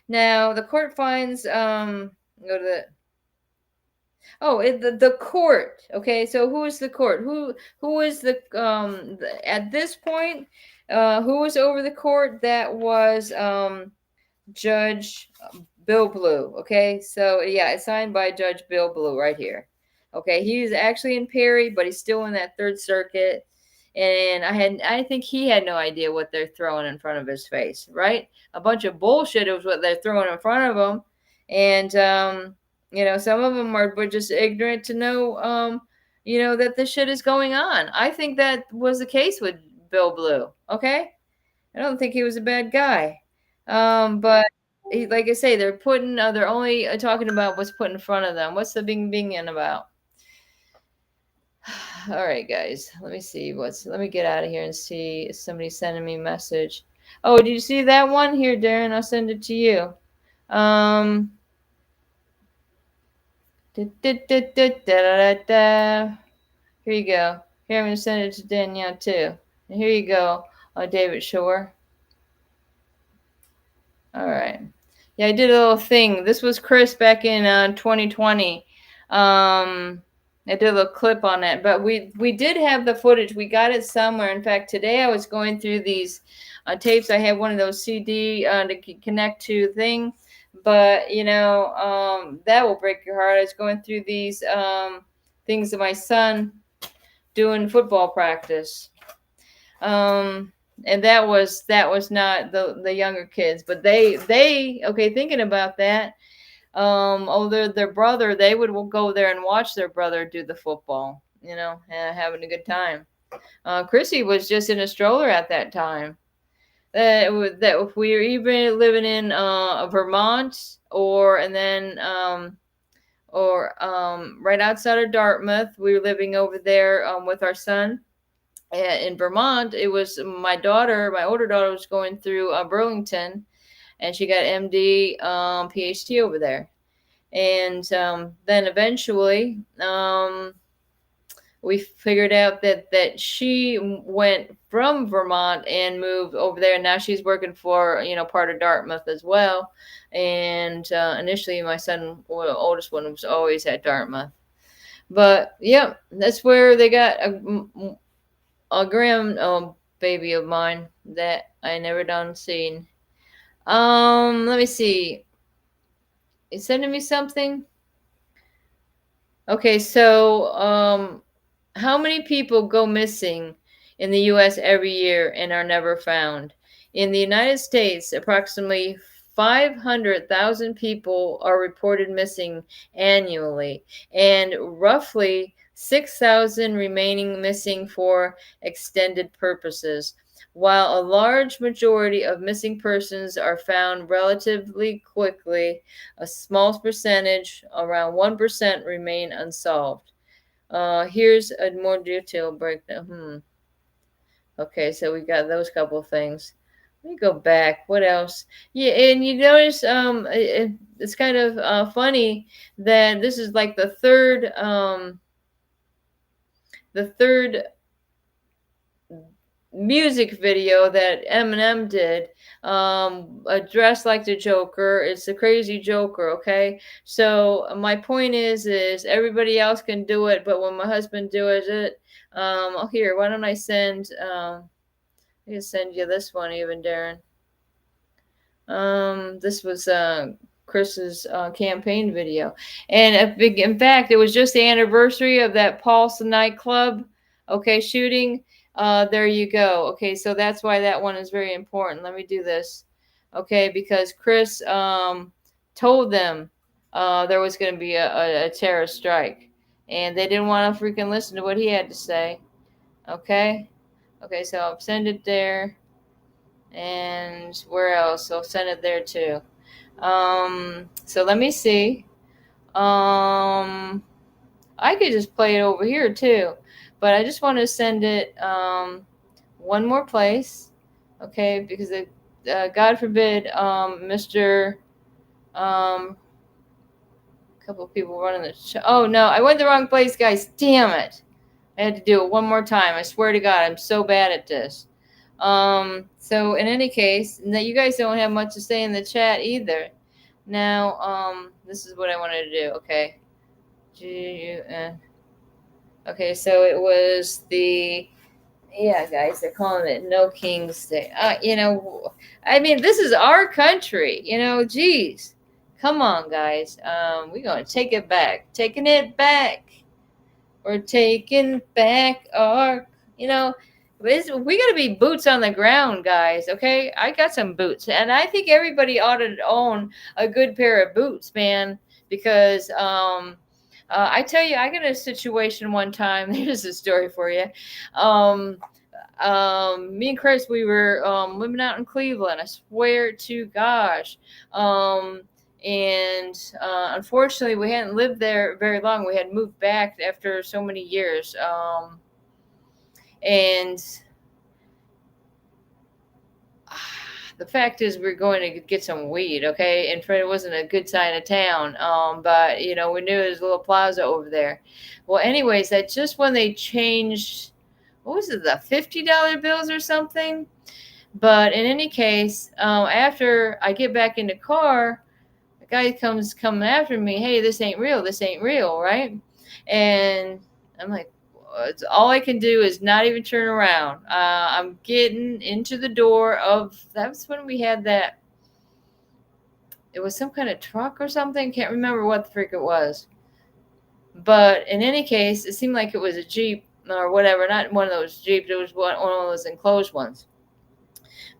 [SPEAKER 2] Now, the court finds, go to the court. Okay, so who is the court? Who is at this point, who was over the court? That was Judge Bill Blue. Okay, so yeah, it's signed by Judge Bill Blue right here. Okay, he's actually in Perry, but he's still in that Third Circuit. And I think he had no idea what they're throwing in front of his face, right? A bunch of bullshit is what they're throwing in front of him. And, some of them were just ignorant to know, that this shit is going on. I think that was the case with Bill Blue, okay? I don't think he was a bad guy. But like I say, they're only talking about what's put in front of them. What's the bing about? All right, guys, let me see let me get out of here and see if somebody's sending me a message. Oh, did you see that one? Here, Darren, I'll send it to you. Here you go. Here, I'm going to send it to Danielle, too. And here you go, David Shore. All right. Yeah, I did a little thing. This was Chris back in 2020. I did a little clip on it, but we did have the footage. We got it somewhere. In fact, today I was going through these tapes. I had one of those CD to connect to thing, but that will break your heart. I was going through these things of my son doing football practice, and that was not the younger kids, but they okay. Thinking about that. Their brother, they would go there and watch their brother do the football, having a good time. Chrissy was just in a stroller at that time. That if we were even living in Vermont right outside of Dartmouth, we were living over there with our son. In Vermont, it was my older daughter was going through Burlington. And she got MD, PhD over there. And then eventually, we figured out that she went from Vermont and moved over there. And now she's working for, part of Dartmouth as well. And initially my son, oldest one, was always at Dartmouth. But yeah, that's where they got a grand baby of mine that I never done seen. Let me see. You sending me something? Okay, so how many people go missing in the U.S. every year and are never found? In the United States, approximately 500,000 people are reported missing annually, and roughly 6,000 remaining missing for extended purposes. While a large majority of missing persons are found relatively quickly, a small percentage, around 1%, remain unsolved. Here's a more detailed breakdown. Okay, so we got those couple things. Let me go back. What else? Yeah, and you notice it's kind of funny that this is like the third music video that Eminem did, dressed like the Joker. It's the crazy Joker. Okay, so my point is everybody else can do it, but when my husband does it, here, why don't I send I can send you this one even, Darren. This was Chris's campaign video, and in fact, it was just the anniversary of that Pulse nightclub, shooting. There you go. Okay, so that's why that one is very important. Let me do this, because Chris told them there was going to be a terrorist strike, and they didn't want to freaking listen to what he had to say. Okay, so I'll send it there. And where else? I'll send it there too. So let me see. I could just play it over here too, but I just want to send it one more place, because God forbid, Mr. A couple of people running the show. Oh no, I went the wrong place, guys. Damn it! I had to do it one more time. I swear to God, I'm so bad at this. So in any case, now you guys don't have much to say in the chat either. Now, this is what I wanted to do. Okay. Okay, so it was guys, they're calling it No King's Day. I mean, this is our country, geez. Come on, guys. We're going to take it back. Taking it back. We're taking back our, we got to be boots on the ground, guys. Okay, I got some boots, and I think everybody ought to own a good pair of boots, man. Because I tell you, I got a situation one time. Here's a story for you. Me and Chris, we were living out in Cleveland. I swear to gosh. And unfortunately, we hadn't lived there very long. We had moved back after so many years. And the fact is, we're going to get some weed, okay? And it wasn't a good side of town. But, we knew there was a little plaza over there. Well, anyways, that's just when they changed, what was it, the $50 bills or something? But in any case, after I get back in the car, the guy comes coming after me. Hey, this ain't real, right? And I'm like, all I can do is not even turn around. I'm getting into the door of, that's when we had that, it was some kind of truck or something. Can't remember what the frick it was. But in any case, it seemed like it was a Jeep or whatever. Not one of those Jeeps. It was one of those enclosed ones.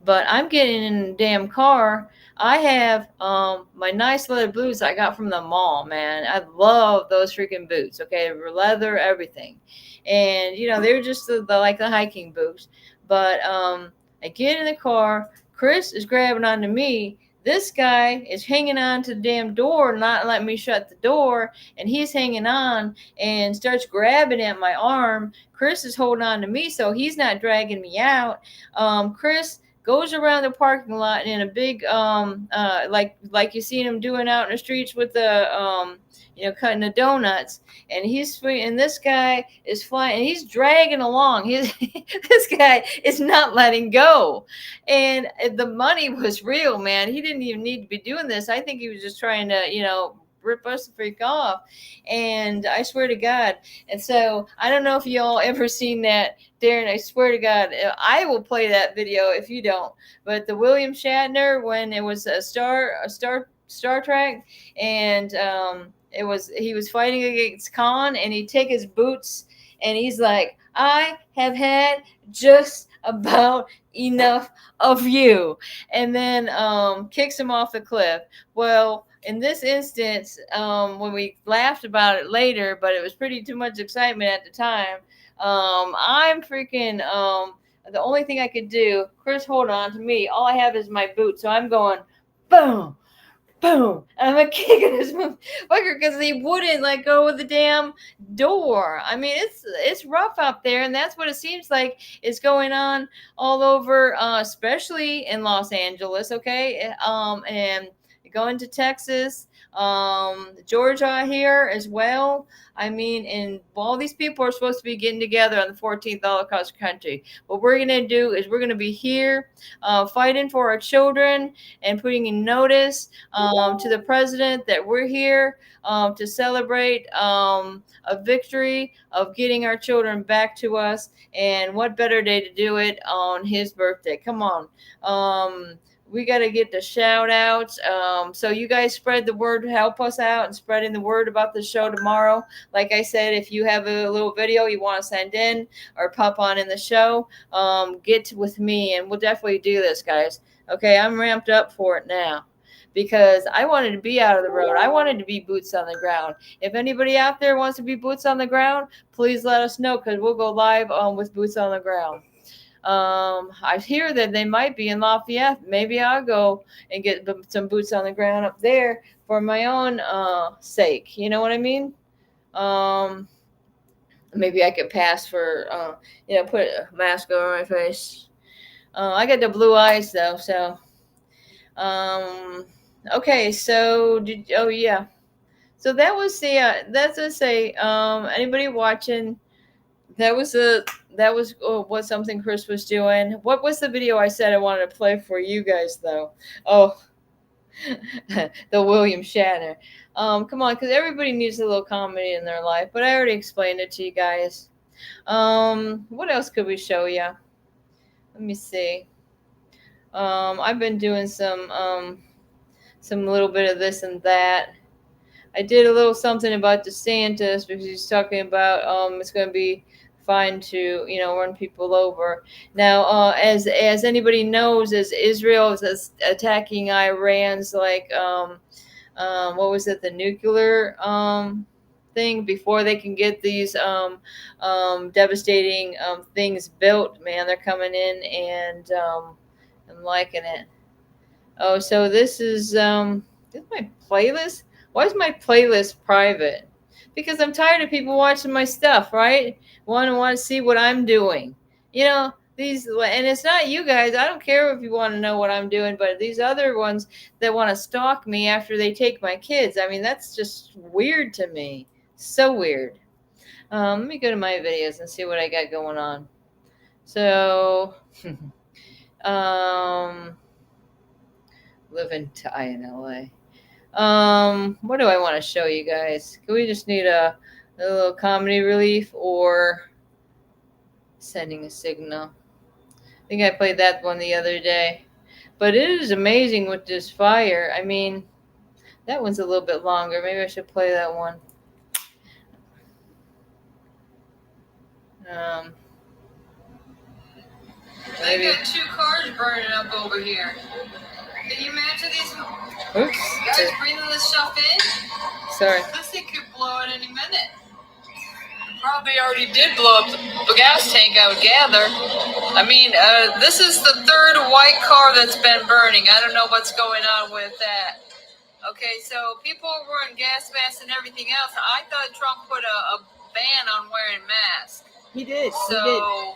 [SPEAKER 2] But I'm getting in the damn car. I have my nice leather boots I got from the mall, man. I love those freaking boots. Okay, leather, everything. And, they're just the hiking boots. But I get in the car. Chris is grabbing onto me. This guy is hanging on to the damn door, not letting me shut the door. And he's hanging on and starts grabbing at my arm. Chris is holding on to me, so he's not dragging me out. Chris goes around the parking lot in a big like you seen him doing out in the streets with the cutting the donuts, and he's free, and this guy is flying, and he's dragging along. This guy is not letting go, and the money was real, man. He didn't even need to be doing this. I think he was just trying to rip us the freak off, and I swear to God. And so I don't know if y'all ever seen that, Darren. I swear to God, I will play that video if you don't. But the William Shatner, when it was a Star Trek, and he was fighting against Khan, and he'd take his boots, and he's like, I have had just about enough of you, and then kicks him off the cliff. Well, in this instance, when we laughed about it later, but it was pretty too much excitement at the time, I'm freaking, the only thing I could do, Chris, hold on to me. All I have is my boot. So I'm going, boom, boom. And I'm kicking his motherfucker because he wouldn't let go of the damn door. I mean, it's rough out there, and that's what it seems like is going on all over, especially in Los Angeles, okay? And going to Texas, Georgia here as well. I mean, and all these people are supposed to be getting together on the 14th all across the country. What we're going to do is we're going to be here fighting for our children and putting in notice to the president that we're here to celebrate a victory of getting our children back to us. And what better day to do it on his birthday? Come on. We got to get the shout outs. So you guys spread the word, help us out and spreading the word about the show tomorrow. Like I said, if you have a little video you want to send in or pop on in the show, get with me and we'll definitely do this, guys. Okay, I'm ramped up for it now because I wanted to be out of the road. I wanted to be boots on the ground. If anybody out there wants to be boots on the ground, please let us know because we'll go live with boots on the ground. I hear that they might be in Lafayette. Maybe I'll go and get some boots on the ground up there for my own sake. You know what I mean? Maybe I could pass for, put a mask over my face. I got the blue eyes though, so. Okay, so yeah. So that was anybody watching? That was what something Chris was doing. What was the video I said I wanted to play for you guys though? Oh, the William Shatner. Come on, because everybody needs a little comedy in their life. But I already explained it to you guys. What else could we show you? Let me see. I've been doing some little bit of this and that. I did a little something about DeSantis because he's talking about it's going to be fine to run people over. Now, as anybody knows, as Israel is attacking Iran's what was it, the nuclear thing before they can get these devastating things built. Man, they're coming in and I'm liking it. Oh, so this is my playlist. Why is my playlist private? Because I'm tired of people watching my stuff, right? Want to see what I'm doing. These, and it's not you guys. I don't care if you want to know what I'm doing, but these other ones that want to stalk me after they take my kids. I mean, that's just weird to me. So weird. Let me go to my videos and see what I got going on. So, live and die in LA. What do I want to show you guys? Can we just need a little comedy relief or sending a signal? I think I played that one the other day. But it is amazing with this fire. I mean, that one's a little bit longer. Maybe I should play that one. Maybe. I got 2 cars burning up over here. Can you imagine these guys bringing this stuff in? Sorry. This thing could blow at any minute. Probably already did blow up the gas tank, I would gather. I mean, this is the 3rd white car that's been burning. I don't know what's going on with that. Okay, so people are wearing gas masks and everything else. I thought Trump put a ban on wearing masks. He did. So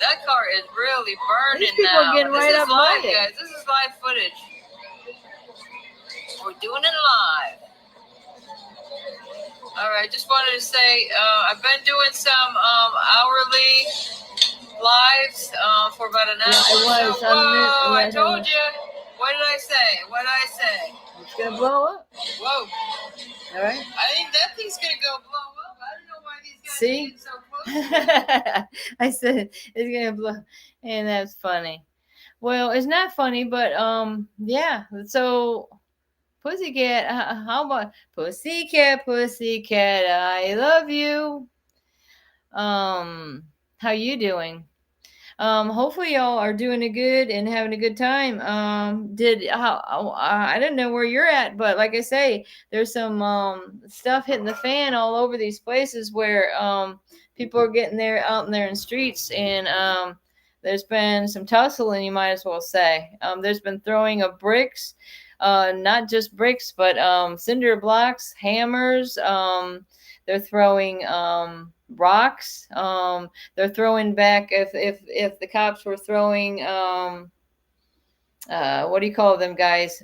[SPEAKER 2] That car is really burning. These people are getting right up by it. Guys. This is live footage. We're doing it live. All right, just wanted to say I've been doing some hourly lives for about an hour. Yeah, whoa, I told you. What did I say? What did I say? It's gonna blow up. Whoa. All right. I think that thing's gonna go blow up. I don't know why these guys are getting so close. I said it's gonna blow, and that's funny. Well, it's not funny, but yeah. So, Pussycat, how about Pussycat, Pussycat? I love you. How you doing? Hopefully y'all are doing it good and having a good time. I don't know where you're at, but like I say, there's some stuff hitting the fan all over these places where people are getting there out in there in streets, and there's been some tussling, you might as well say. There's been throwing of bricks, not just bricks, but cinder blocks, hammers. They're throwing rocks. They're throwing back if the cops were throwing what do you call them, guys?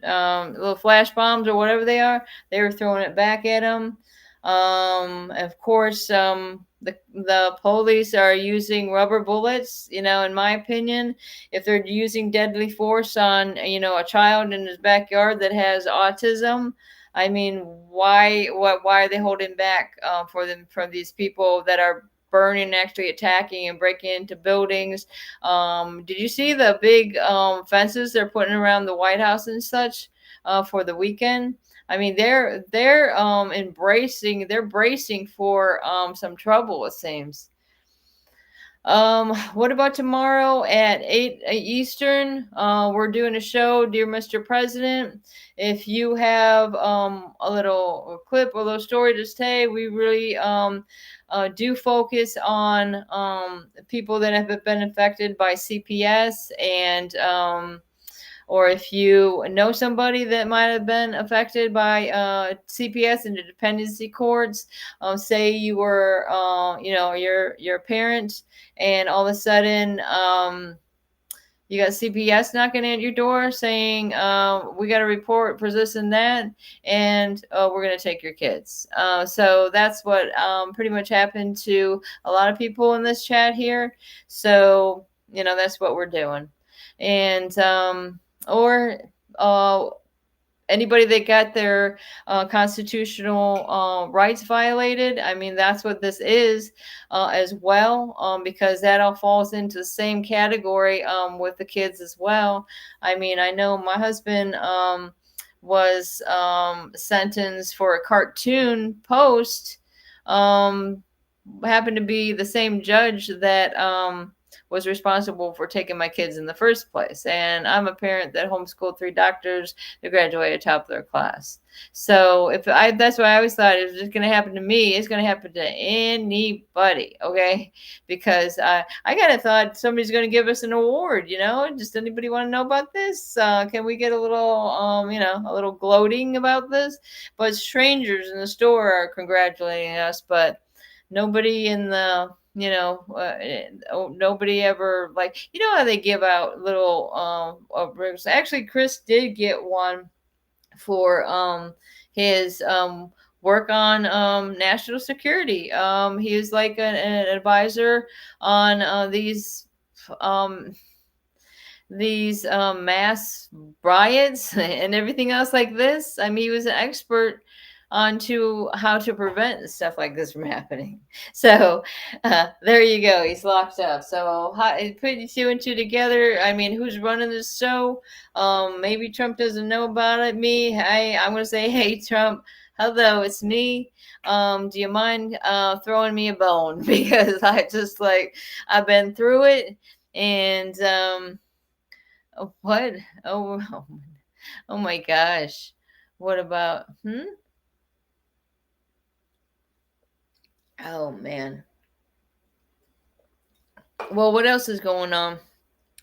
[SPEAKER 2] Little flash bombs or whatever they are. They were throwing it back at them. Of course, the police are using rubber bullets. You know, in my opinion, if they're using deadly force on a child in his backyard that has autism, I mean, why are they holding back from these people that are burning, actually attacking and breaking into buildings? Did you see the big fences they're putting around the White House and such for the weekend? I mean, they're bracing for some trouble, it seems. What about tomorrow at 8 Eastern? We're doing a show, Dear Mr. President. If you have a little clip or a little story to say, we really do focus on people that have been affected by CPS, and or if you know somebody that might have been affected by CPS and the dependency courts. Say you were your parent, and all of a sudden you got CPS knocking at your door saying we got a report for this and that, and we're going to take your kids. So that's what pretty much happened to a lot of people in this chat here. So that's what we're doing. And or anybody that got their constitutional rights violated. I mean, that's what this is as well, because that all falls into the same category with the kids as well. I mean, I know my husband was sentenced for a cartoon post, happened to be the same judge that was responsible for taking my kids in the first place. And I'm a parent that homeschooled 3 doctors that graduated top of their class. So that's why I always thought it was just going to happen to me. It's going to happen to anybody. Okay. Because I kind of thought somebody's going to give us an award, just anybody want to know about this? Can we get a little, a little gloating about this? But strangers in the store are congratulating us, but nobody in the nobody ever, like, how they give out little bricks. Actually, Chris did get one for his work on national security. He was like an advisor on these mass riots and everything else like this. I mean, he was an expert onto how to prevent stuff like this from happening. So there you go. He's locked up. So put 2 and 2 together. I mean, who's running this show? Maybe Trump doesn't know about it. I'm going to say, hey, Trump, hello, it's me. Do you mind throwing me a bone? Because I've been through it. And what? Oh my gosh. What about, Oh man. Well, what else is going on?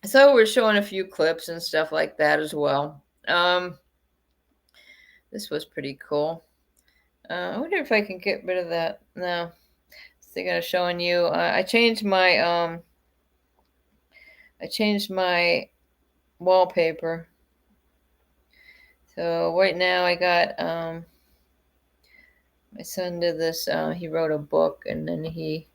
[SPEAKER 2] So we're showing a few clips and stuff like that as well. This was pretty cool. I wonder if I can get rid of that. No. They're gonna showing you. I changed my I changed my wallpaper. So right now I got my son did this. He wrote a book, and then he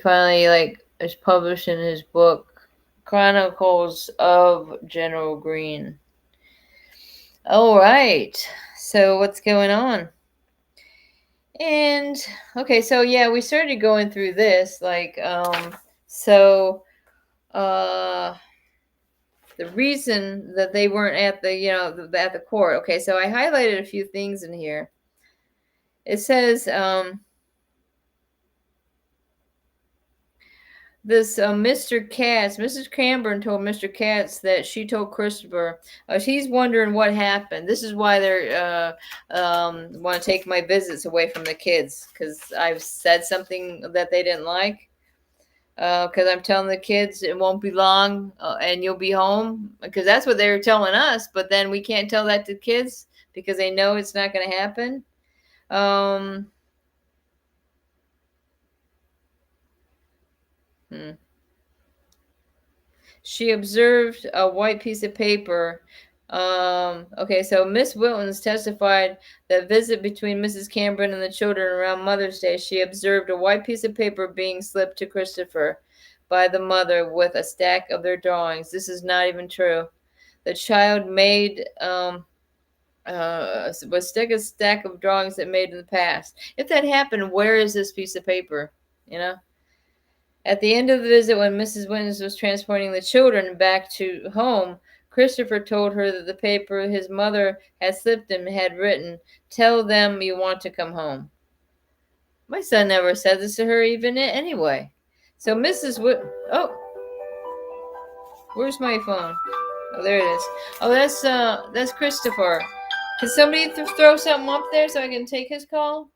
[SPEAKER 2] finally is publishing his book, Chronicles of General Green. All right. So what's going on? And okay, so yeah, we started going through this the reason that they weren't at the court. Okay, so I highlighted a few things in here. It says this Mr. Katz, Mrs. Cranburn told Mr. Katz that she told Christopher she's wondering what happened. This is why they're want to take my visits away from the kids, because I've said something that they didn't like. Because I'm telling the kids it won't be long and you'll be home, because that's what they were telling us. But then we can't tell that to kids because they know it's not going to happen. She observed a white piece of paper. Okay, so Miss Wiltons testified that visit between Mrs. Cameron and the children around Mother's Day, she observed a white piece of paper being slipped to Christopher by the mother with a stack of their drawings. This is not even true. The child made was stick a stack of drawings that made in the past. If that happened, where is this piece of paper? You know? At the end of the visit, when Mrs. Wiltons was transporting the children back to home, Christopher told her that the paper his mother had slipped him had written, "Tell them you want to come home." My son never said this to her even anyway. So Mrs. Oh, where's my phone? Oh, there it is. Oh, that's Christopher. Can somebody throw something up there so I can take his call?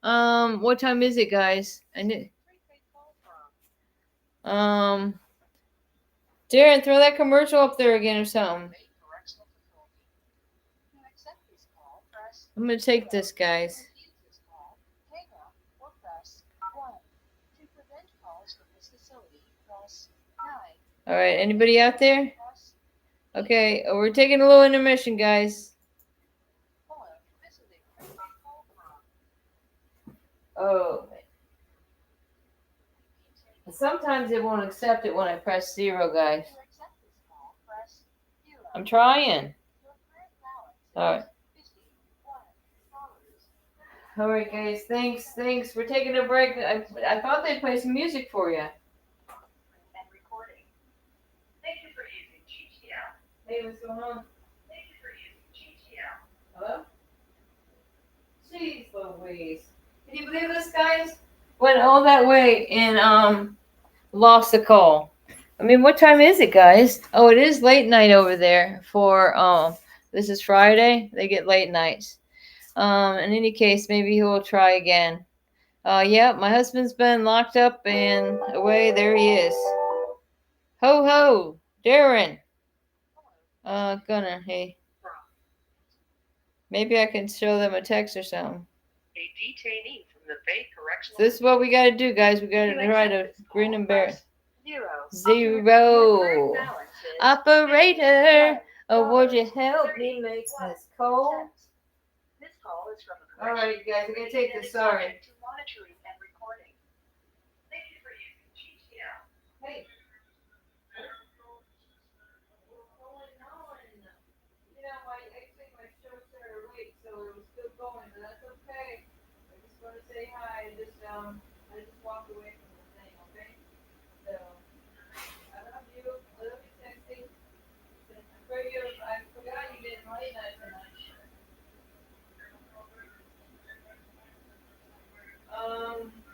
[SPEAKER 2] What time is it, guys? Darren, throw that commercial up there again or something. I'm gonna take this, guys. All right, anybody out there? Okay, we're taking a little intermission, guys. Oh. Sometimes it won't accept it when I press 0, guys. I'm trying. All right. All right, guys. Thanks. We're taking a break. I thought they'd play some music for you. Hey, what's going on? Hello? Jeez Louise. Can you believe this, guys? Went all that way and lost the call. I mean, what time is it, guys? Oh, it is late night over there for this is Friday. They get late nights. In any case, maybe he will try again. Yeah, my husband's been locked up and away. There he is. Ho ho, Darren. Gunnar, hey. Maybe I can show them a text or something. A detainee from the Bay Correctional. So this is what we got to do, guys. We got to try to grin and bear it. 0. Operator, would you help me make this call? All right, guys, I'm gonna take this. Sorry. Hey. Going, but that's okay. I just want to say hi. I just walked away from the thing, okay? So I love you. I love you, Sexy. I forgot you didn't late night tonight.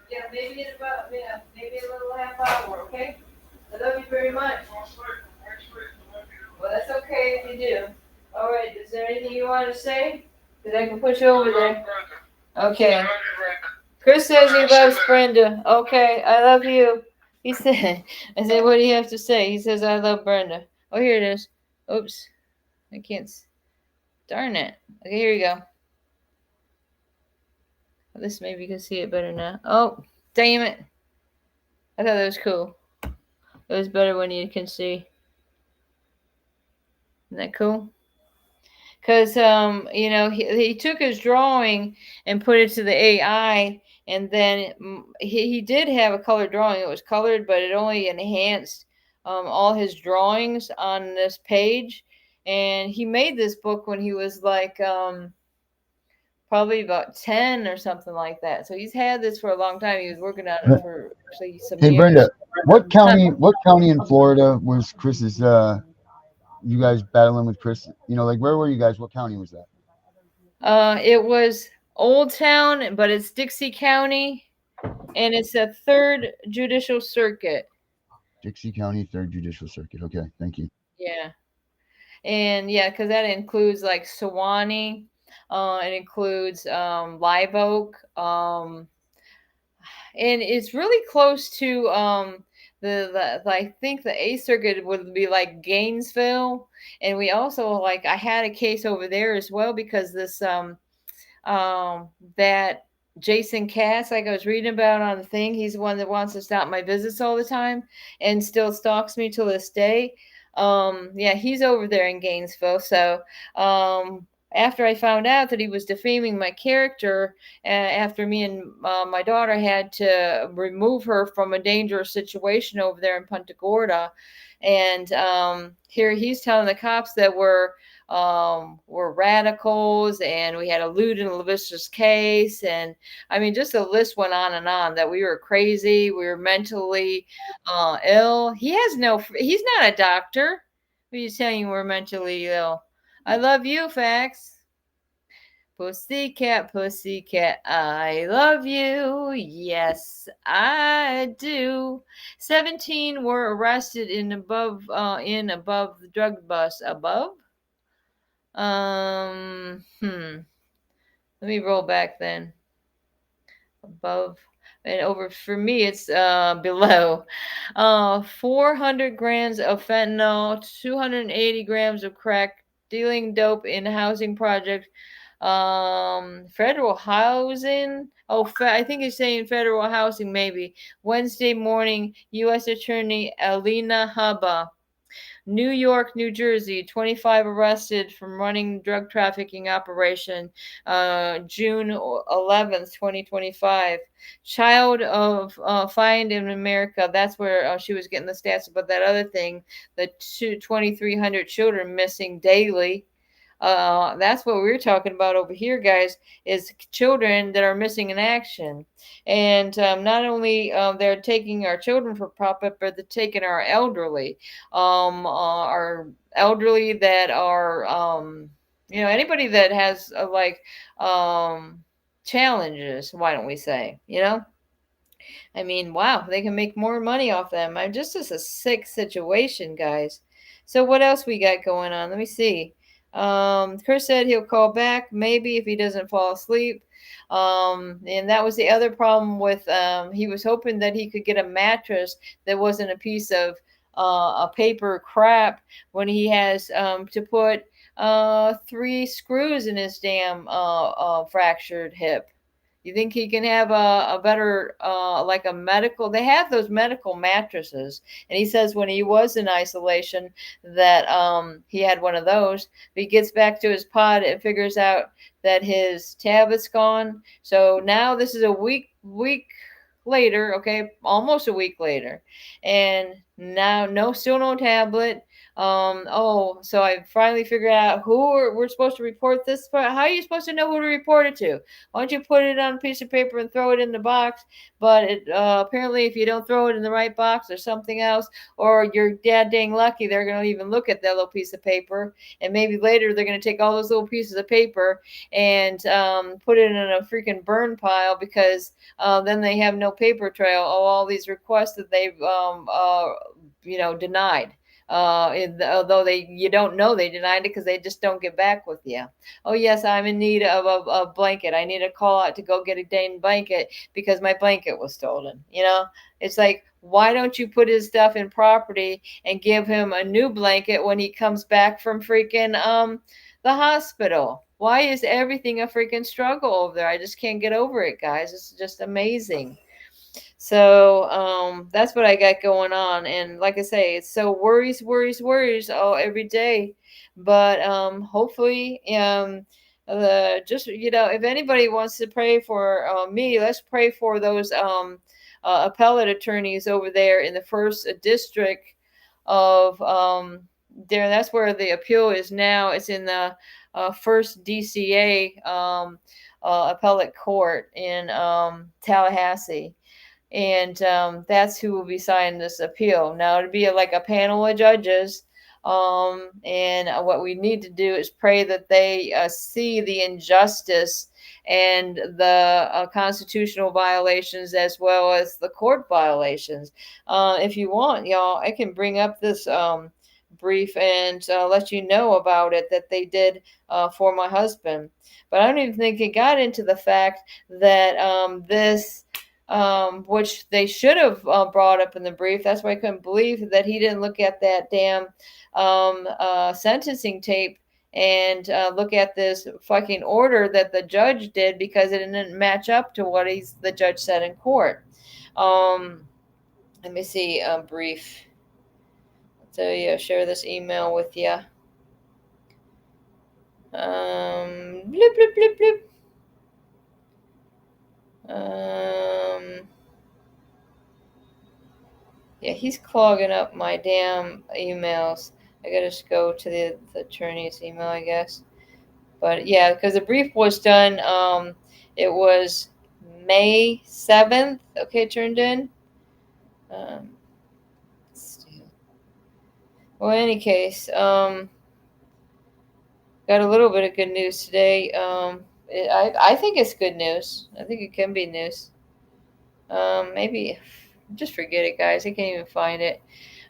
[SPEAKER 2] Yeah, maybe a little half hour, okay? I love you very much. Well, that's okay if you do. All right. Is there anything you want to say? Because I can push you over there. Okay. Chris says he loves Brenda. Okay, I love you. He said, I said, what do you have to say? He says, I love Brenda. Oh, here it is. Oops. I can't. Darn it. Okay, here you go. This maybe you can see it better now. Oh, damn it. I thought that was cool. It was better when you can see. Isn't that cool? Because he took his drawing and put it to the AI, and then he did have a colored drawing. It was colored, but it only enhanced all his drawings on this page. And he made this book when he was like probably about 10 or something like that. So he's had this for a long time. He was working on it for actually some
[SPEAKER 4] Hey
[SPEAKER 2] years.
[SPEAKER 4] Brenda, what county in Florida was Chris's you guys battling with Chris? Like where were you guys? What county was that?
[SPEAKER 2] It was Old Town, but it's Dixie County, and it's the 3rd Judicial Circuit.
[SPEAKER 4] Dixie County 3rd Judicial Circuit. Okay, thank you.
[SPEAKER 2] Yeah. And yeah, because that includes like Sewanee, it includes Live Oak, and it's really close to the I think the 8th Circuit would be like Gainesville, and we also like I had a case over there as well because this that Jason Cass, like I was reading about on the thing, he's the one that wants to stop my visits all the time and still stalks me till this day. Yeah, he's over there in Gainesville. So after I found out that he was defaming my character, after me and my daughter had to remove her from a dangerous situation over there in Punta Gorda, and here he's telling the cops that we're radicals and we had a lewd and lascivious case, and I mean just the list went on and on, that we were crazy, we were mentally ill. He's not a doctor, but he's telling we're mentally ill. I love you, Fax. Pussycat, pussycat, I love you. Yes, I do. 17 were arrested in above the drug bust. Above? Let me roll back then. Above and over for me, it's below. 400 grams of fentanyl, 280 grams of crack, dealing dope in housing project. Federal housing. I think he's saying federal housing, maybe. Wednesday morning, U.S. Attorney Alina Habba. New York, New Jersey, 25 arrested from running drug trafficking operation, June 11th, 2025. Child of find in America. That's where she was getting the stats about that other thing. The 2,300 children missing daily. That's what we're talking about over here, guys, is children that are missing in action. And not only they're taking our children for profit, but they're taking our elderly that are, anybody that has challenges, why don't we say, I mean, wow, they can make more money off them. It's a sick situation, guys. So what else we got going on? Let me see. Chris said he'll call back maybe if he doesn't fall asleep. And that was the other problem with he was hoping that he could get a mattress that wasn't a piece of a paper crap when he has to put 3 screws in his damn fractured hip. You think he can have a better, like a medical? They have those medical mattresses. And he says when he was in isolation that he had one of those. But he gets back to his pod and figures out that his tablet's gone. So now this is a week later, okay, almost a week later. And now still no tablet. So I finally figured out who we're supposed to report this for. How are you supposed to know who to report it to? Why don't you put it on a piece of paper and throw it in the box? But apparently, if you don't throw it in the right box or something else, or you're dang lucky, they're going to even look at that little piece of paper. And maybe later they're going to take all those little pieces of paper and put it in a freaking burn pile, because then they have no paper trail of all these requests that they've denied. Although you don't know they denied it because they just don't get back with you. Oh yes, I'm in need of a blanket. I need a call out to go get a dang blanket because my blanket was stolen. It's like, why don't you put his stuff in property and give him a new blanket when he comes back from freaking the hospital? Why is everything a freaking struggle over there? I just can't get over it, guys. It's just amazing. So that's what I got going on. And like I say, it's so worries all every day. But hopefully, just if anybody wants to pray for me, let's pray for those appellate attorneys over there in the first district of there. That's where the appeal is now. It's in the first DCA appellate court in Tallahassee. And that's who will be signing this appeal. Now, it'll be like a panel of judges. And what we need to do is pray that they see the injustice and the constitutional violations as well as the court violations. If you want, y'all, I can bring up this brief and let you know about it that they did for my husband. But I don't even think it got into the fact that this which they should have brought up in the brief. That's why I couldn't believe that he didn't look at that damn sentencing tape and look at this fucking order that the judge did, because it didn't match up to what the judge said in court. Let me see, brief. So yeah, share this email with you. Bloop, bloop, bloop, bloop. Yeah, he's clogging up my damn emails. I gotta just go to the attorney's email, I guess. But yeah, because the brief was done, it was May 7th, okay, turned in. Well, in any case, got a little bit of good news today. I think it's good news. I think it can be news. Maybe just forget it, guys. I can't even find it.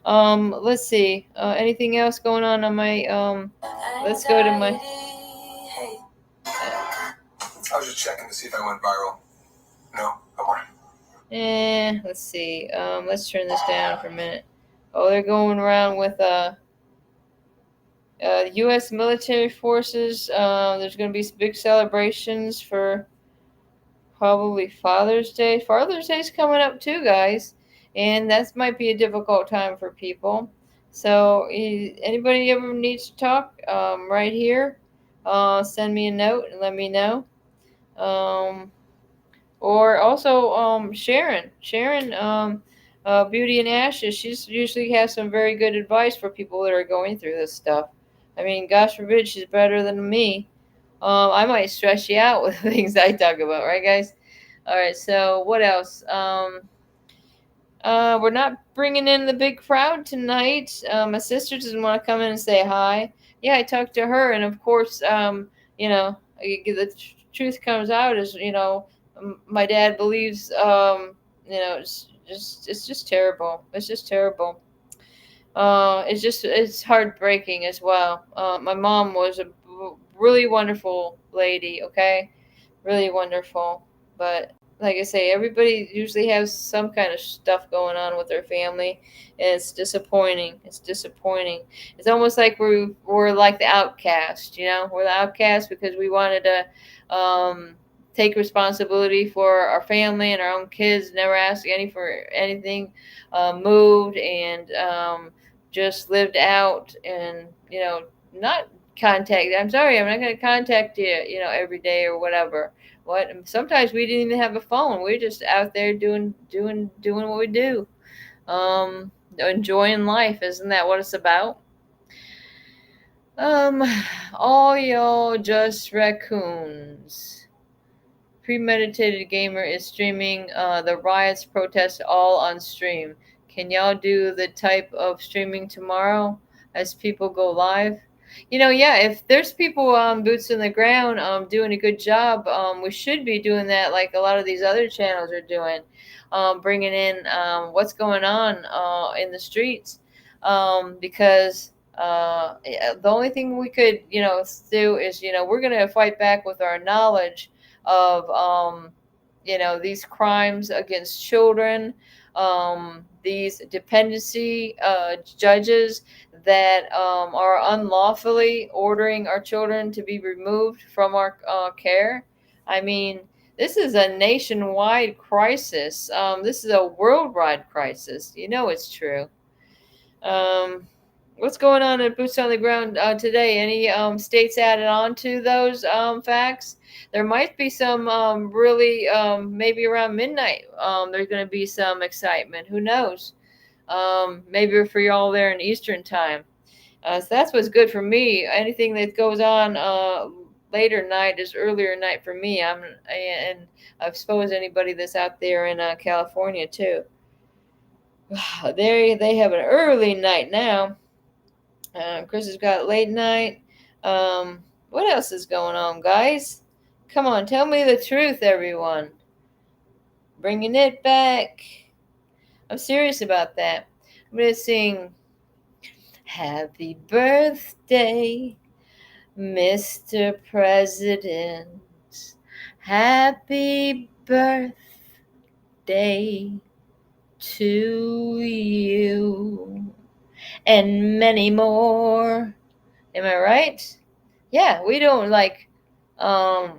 [SPEAKER 2] Let's see. Anything else going on my let's go to my
[SPEAKER 11] I was just checking to see if I went viral. No, I won't.
[SPEAKER 2] Let's see. Let's turn this down for a minute. Oh, they're going around with U.S. military forces. There's going to be big celebrations for probably Father's Day. Father's Day's coming up too, guys, and that might be a difficult time for people. So, anybody ever needs to talk, right here, send me a note and let me know. Or also, Sharon, Beauty and Ashes. She's usually has some very good advice for people that are going through this stuff. I mean, gosh forbid she's better than me. I might stress you out with things I talk about, right, guys? All right. So what else? We're not bringing in the big crowd tonight. My sister doesn't want to come in and say hi. Yeah, I talked to her, and of course, the truth comes out is, my dad believes, it's just terrible. It's just terrible. It's heartbreaking as well. My mom was a really wonderful lady, okay? Really wonderful. But like I say, everybody usually has some kind of stuff going on with their family, and it's disappointing. It's disappointing. It's almost like we're like the outcast, We're the outcast because we wanted to take responsibility for our family and our own kids, never asked for anything, moved and just lived out, and not contact. I'm sorry, I'm not going to contact you, every day or whatever. What? Sometimes we didn't even have a phone. We're just out there doing what we do, enjoying life. Isn't that what it's about? All y'all just raccoons. Premeditated Gamer is streaming the riots, protests, all on stream. Can y'all do the type of streaming tomorrow as people go live? Yeah, if there's people boots in the ground doing a good job, we should be doing that like a lot of these other channels are doing, bringing in what's going on in the streets, because the only thing we could do is we're going to fight back with our knowledge of these crimes against children, these dependency judges that are unlawfully ordering our children to be removed from our care. I mean, This is a nationwide crisis. This is a worldwide crisis. You know it's true. What's going on at Boots on the Ground today? Any states added on to those facts? There might be some really maybe around midnight. There's going to be some excitement. Who knows? Maybe for y'all there in Eastern time. So that's what's good for me. Anything that goes on later night is earlier night for me. And I suppose anybody that's out there in California too. They have an early night now. Chris has got late night. What else is going on, guys? Come on, tell me the truth, everyone. Bringing it back. I'm serious about that. I'm going to sing Happy Birthday, Mr. President. Happy birthday to you. And many more. Am I right? Yeah, we don't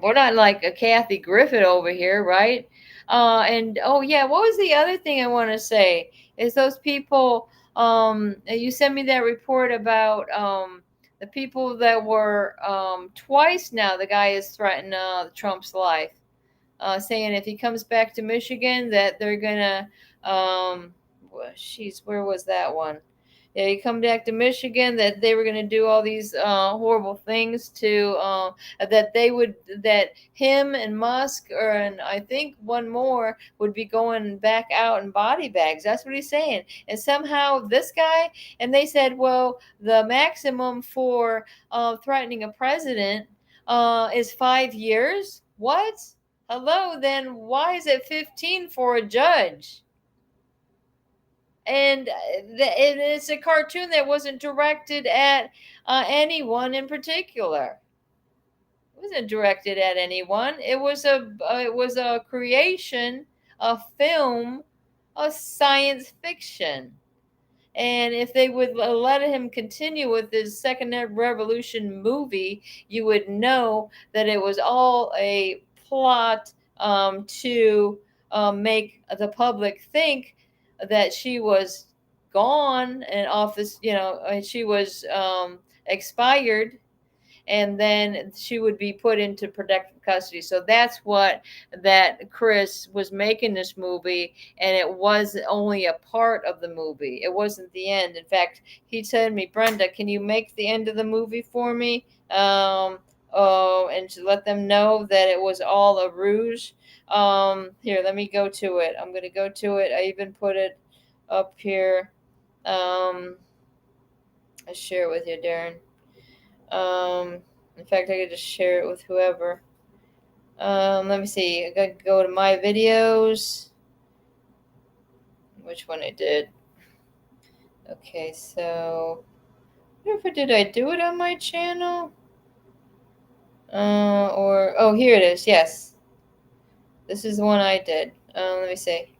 [SPEAKER 2] we're not like a Kathy Griffin over here, right? And oh yeah, what was the other thing I want to say? Is those people you sent me that report about the people that were twice now the guy has threatened Trump's life. Saying if he comes back to Michigan that they're gonna where was that one? Yeah, he come back to Michigan that they were going to do all these horrible things to that him and Musk and I think one more would be going back out in body bags. That's what he's saying. And somehow this guy, and they said, well, the maximum for threatening a president is 5 years. What? Hello, then why is it 15 for a judge? And it's a cartoon that wasn't directed at anyone in particular. It wasn't directed at anyone. It was a creation, a film, a science fiction. And if they would let him continue with his Second Revolution movie, you would know that it was all a plot to make the public think that she was gone and office, and she was expired, and then she would be put into protective custody. So that's what that Chris was making this movie, and it was only a part of the movie. It wasn't the end. In fact, he said to me, Brenda, can you make the end of the movie for me? And to let them know that it was all a ruse. Here, let me go to it. I'm going to go to it. I even put it up here. I'll share it with you, Darren. In fact, I could just share it with whoever. Let me see. I gotta go to my videos. Which one I did? Okay, so did I do it on my channel? Here it is. Yes, this is the one I did. Let me see.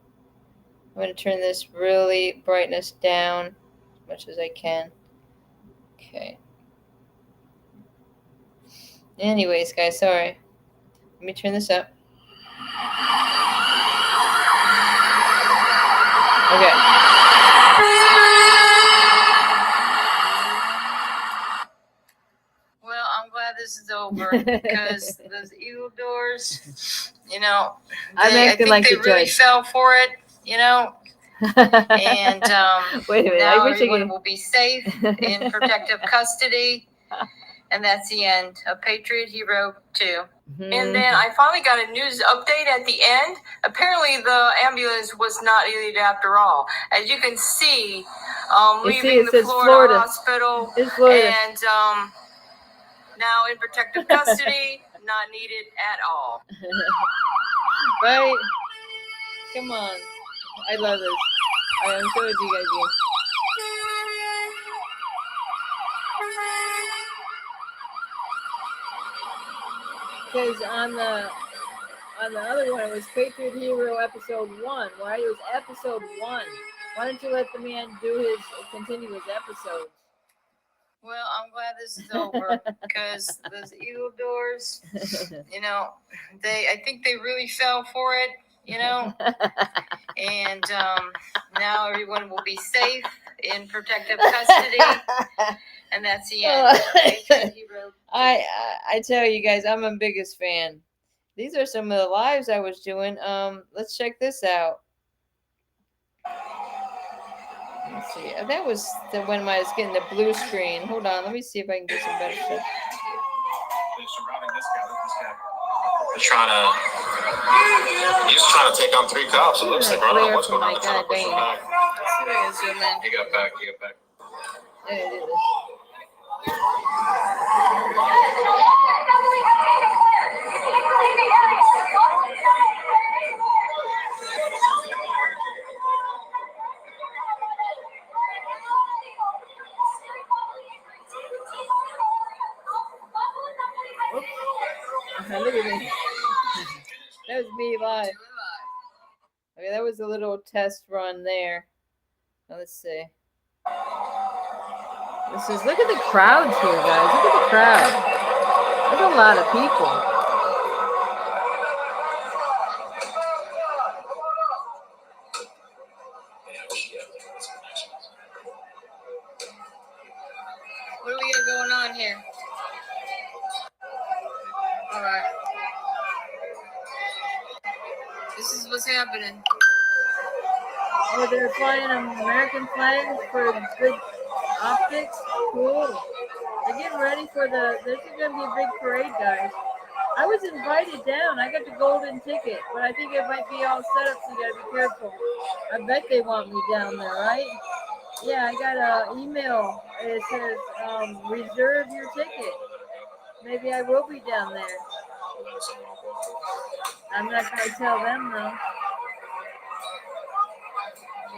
[SPEAKER 2] I'm gonna turn this really brightness down as much as I can. Okay. Anyways, guys, sorry. Let me turn this up. Okay. Well, I'm glad this is over because those evil doors, I think they really fell for it, And wait a minute, now everyone will be safe in protective custody. And that's the end of Patriot Hero 2. Mm-hmm. And then I finally got a news update at the end. Apparently the ambulance was not needed after all. As you can see, leaving the Florida hospital. And now in protective custody, not needed at all. Right? Come on. I love this. I'm so glad you guys do. Because on the other one, it was Patriot Hero episode 1, right? It was episode 1. Why don't you let the man continue his episodes? Well, I'm glad this is over because those evildoers, I think they really fell for it, and now everyone will be safe in protective custody, and that's the end. I tell you guys, I'm a biggest fan. These are some of the lives I was doing. Let's check this out. Let's see. That was the when I was getting the blue screen. Hold on, let me see if I can get some better stuff.
[SPEAKER 12] They're surrounding this guy. He's trying to take on 3 cops. It looks like. I don't know what's going on. They're trying to push him back. He got back.
[SPEAKER 2] There it is. Look at me. That was me live. Okay, that was a little test run there. Now let's see. Look at the crowds here, guys. Look at the crowd. There's a lot of people. What do we got going on here? All right. This is what's happening. Oh, they're flying American flags for good optics. Cool. They're getting ready for this is going to be a big parade, guys. I was invited down. I got the golden ticket, but I think it might be all set up, so you got to be careful. I bet they want me down there, right? Yeah, I got an email. It says, reserve your ticket. Maybe I will be down there. I'm not going to tell them, though.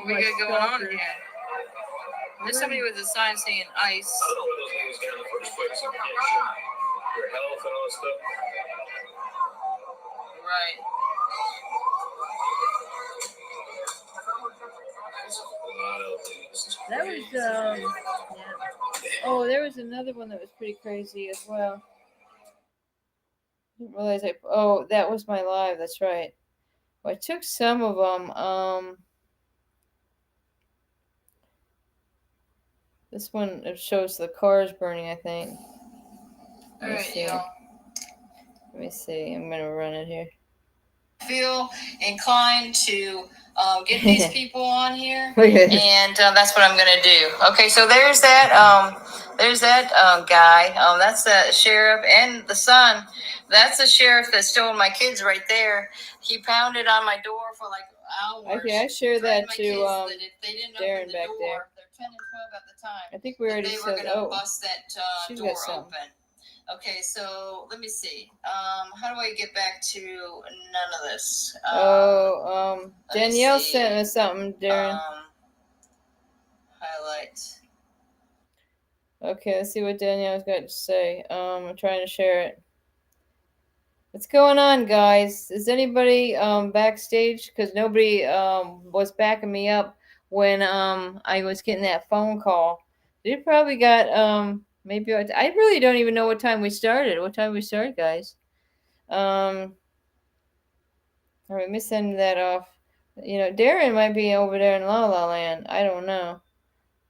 [SPEAKER 2] What we got going on here? There's somebody with a sign saying ice.
[SPEAKER 12] I don't know what those things there in the first place. You can't show your health and all that stuff.
[SPEAKER 2] Right. That was yeah. Oh, there was another one that was pretty crazy as well. I didn't realize that was my live. That's right. Well, I took some of them. This one shows the cars burning, I think. All right, y'all. Let me see. I'm gonna run it here. Feel inclined to get these people on here, and that's what I'm gonna do. Okay, so there's that guy. That's the sheriff and the son. That's the sheriff that stole my kids right there. He pounded on my door for like hours. Okay, I share that to Darren back there. They're 10 and 12 at the time. I think we already said. Bust that door open. Okay, so let me see. How do I get back to none of this? Danielle sent us something, Darren. Highlight. Okay, let's see what Danielle's got to say. I'm trying to share it. What's going on, guys? Is anybody backstage? Because nobody was backing me up when I was getting that phone call. You probably got maybe I really don't even know what time we started. What time we started, guys? All right, let me send that off. Darren might be over there in La La Land. I don't know.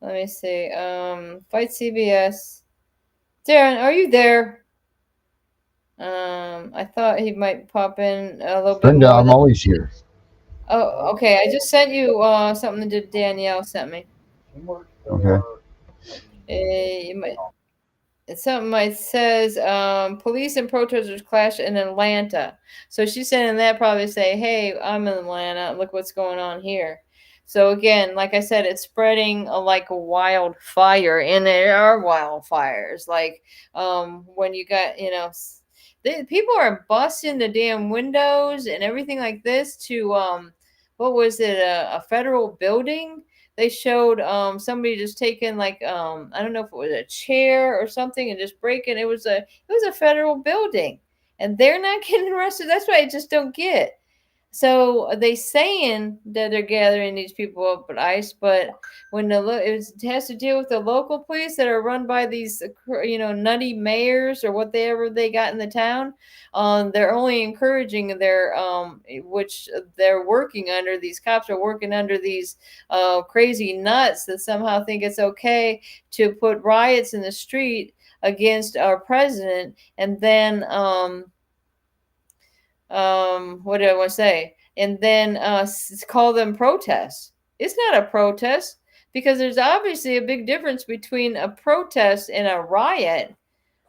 [SPEAKER 2] Let me see. Fight CBS. Darren, are you there? I thought he might pop in a little bit
[SPEAKER 4] Brenda,
[SPEAKER 2] more.
[SPEAKER 4] I'm always here.
[SPEAKER 2] Oh, okay. I just sent you something that Danielle sent me.
[SPEAKER 4] Okay.
[SPEAKER 2] It's something that says police and protesters clash in Atlanta. So she's saying that probably say, hey, I'm in Atlanta. Look what's going on here. So again, like I said, it's spreading like a wildfire, and there are wildfires. Like when you got, people are busting the damn windows and everything like this to what was it, a federal building? They showed somebody just taking like I don't know if it was a chair or something and just breaking. It was a federal building, and they're not getting arrested. That's what I just don't get. So they saying that they're gathering these people up at ICE, but when it has to deal with the local police that are run by these, nutty mayors or whatever they got in the town, they're only encouraging their, which they're working under. These cops are working under these crazy nuts that somehow think it's okay to put riots in the street against our president, and then what did I want to say? And then call them protests. It's not a protest because there's obviously a big difference between a protest and a riot.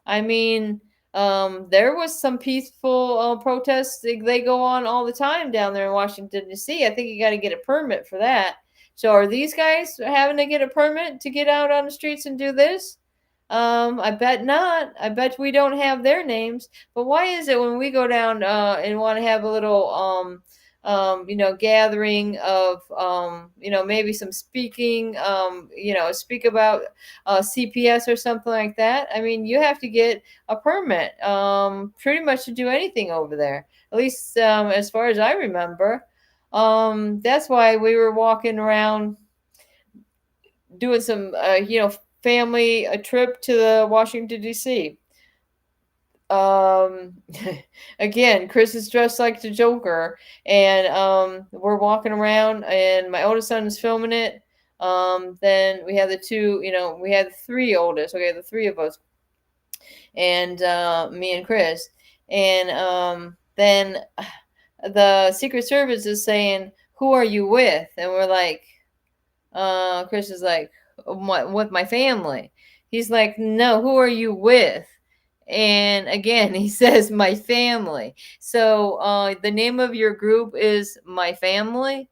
[SPEAKER 2] I mean, there was some peaceful protests. They go on all the time down there in Washington, D.C. I think you got to get a permit for that. So are these guys having to get a permit to get out on the streets and do this? I bet not. I bet we don't have their names. But why is it when we go down and want to have a little gathering of maybe some speaking, speak about CPS or something like that? I mean, you have to get a permit pretty much to do anything over there. At least as far as I remember. That's why we were walking around doing some family a trip to the Washington D.C. Again, Chris is dressed like the Joker, and we're walking around, and my oldest son is filming it. Then we have we had the three oldest. Okay, the three of us, and me and Chris, and then the Secret Service is saying, "Who are you with?" And we're like, Chris is like, with my family. He's like, no, who are you with? And again, he says, my family. So the name of your group is My Family.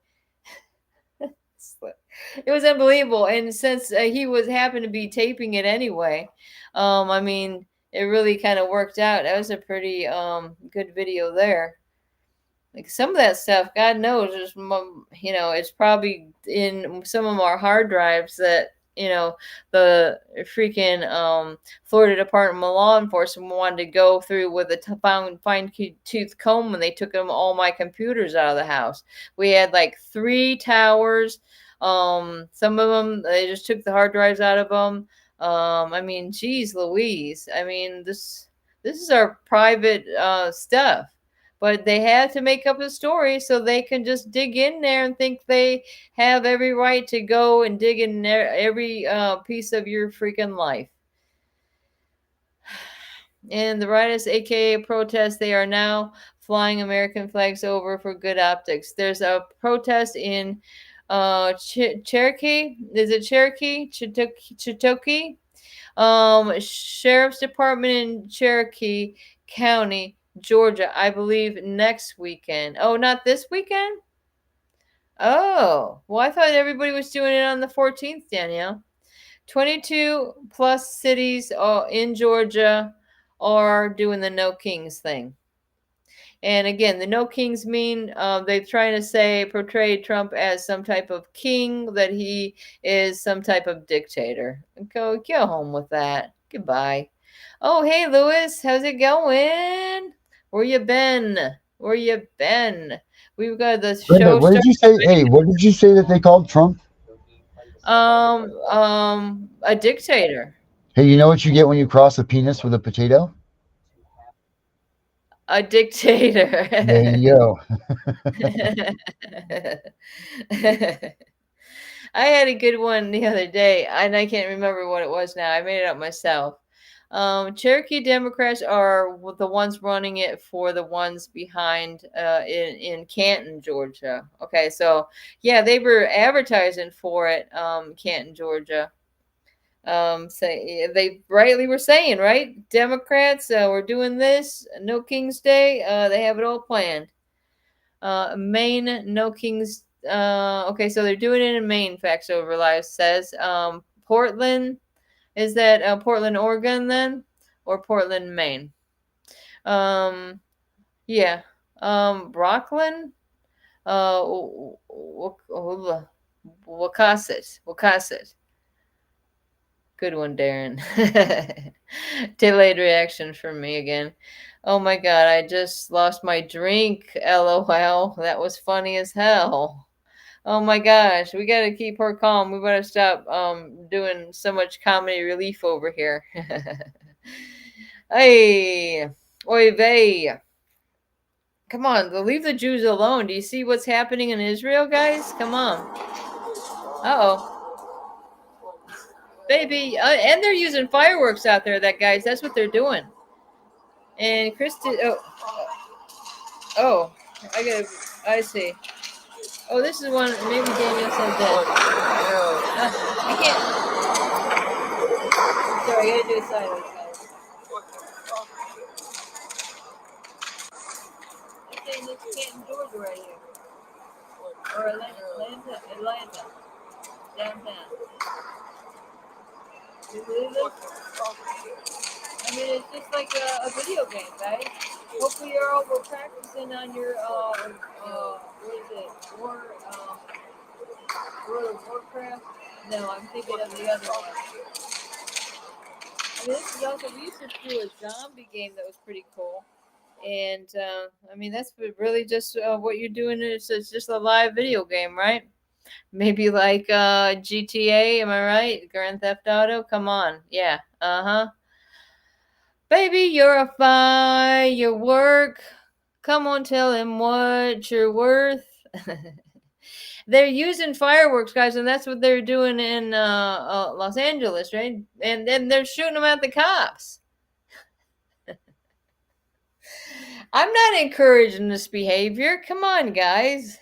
[SPEAKER 2] It was unbelievable. And since he happened to be taping it anyway, I mean, it really kind of worked out. That was a pretty good video there. Like some of that stuff, God knows, it's probably in some of our hard drives that, the freaking Florida Department of Law Enforcement wanted to go through with a fine-tooth comb when they took all my computers out of the house. We had like 3 towers. Some of them, they just took the hard drives out of them. I mean, geez Louise. I mean, this is our private stuff. But they had to make up a story so they can just dig in there and think they have every right to go and dig in every piece of your freaking life. And the rioters, aka protests, they are now flying American flags over for good optics. There's a protest in Cherokee. Is it Cherokee? Chitokee? Sheriff's Department in Cherokee County, Georgia, I believe next weekend. Oh, not this weekend? Oh, well, I thought everybody was doing it on the 14th, Danielle. 22 plus cities in Georgia are doing the No Kings thing. And again, the No Kings mean they're trying to portray Trump as some type of king, that he is some type of dictator. Go home with that. Goodbye. Oh, hey, Lewis, how's it going? Where you been? We've got the
[SPEAKER 4] Brenda,
[SPEAKER 2] show.
[SPEAKER 4] what did you say? Hey, what did you say that they called Trump?
[SPEAKER 2] A dictator.
[SPEAKER 4] Hey, you know what you get when you cross a penis with a potato?
[SPEAKER 2] A dictator.
[SPEAKER 4] There you go.
[SPEAKER 2] I had a good one the other day, and I can't remember what it was now. I made it up myself. Cherokee Democrats are the ones running it for the ones behind in Canton, Georgia. Okay, so yeah, they were advertising for it, Canton, Georgia. They rightly were saying, right? Democrats, we're doing this. No King's Day. They have it all planned. Maine, No King's. Okay, so they're doing it in Maine. Facts Over Lives says. Portland. Is that Portland, Oregon then? Or Portland, Maine? Yeah. Rockland? Wakasset. Good one, Darren. Delayed reaction from me again. Oh my god, I just lost my drink. LOL. That was funny as hell. Oh my gosh, we gotta keep her calm. We better stop doing so much comedy relief over here. Hey, oy vey. Come on, leave the Jews alone. Do you see what's happening in Israel, guys? Come on. Uh-oh. Baby, and they're using fireworks out there, guys. That's what they're doing. And Christy, oh, I see. Oh, this is one, maybe Daniel said that. I can't. Sorry, I gotta do it sideways, guys. I'm saying this Canton, Georgia right here. Or Atlanta, downtown. You believe this? I mean, it's just like a video game, guys. Hopefully you're all practicing on your, what is it, World of Warcraft? No, I'm thinking of the other one. I mean, this is also, we used to do a zombie game that was pretty cool. And, I mean, that's really just what you're doing is it's just a live video game, right? Maybe like GTA, am I right? Grand Theft Auto? Come on. Yeah. Uh-huh. Baby, you're a firework. Come on, tell him what you're worth. They're using fireworks, guys, and that's what they're doing in Los Angeles, right? And then they're shooting them at the cops. I'm not encouraging this behavior. Come on, guys.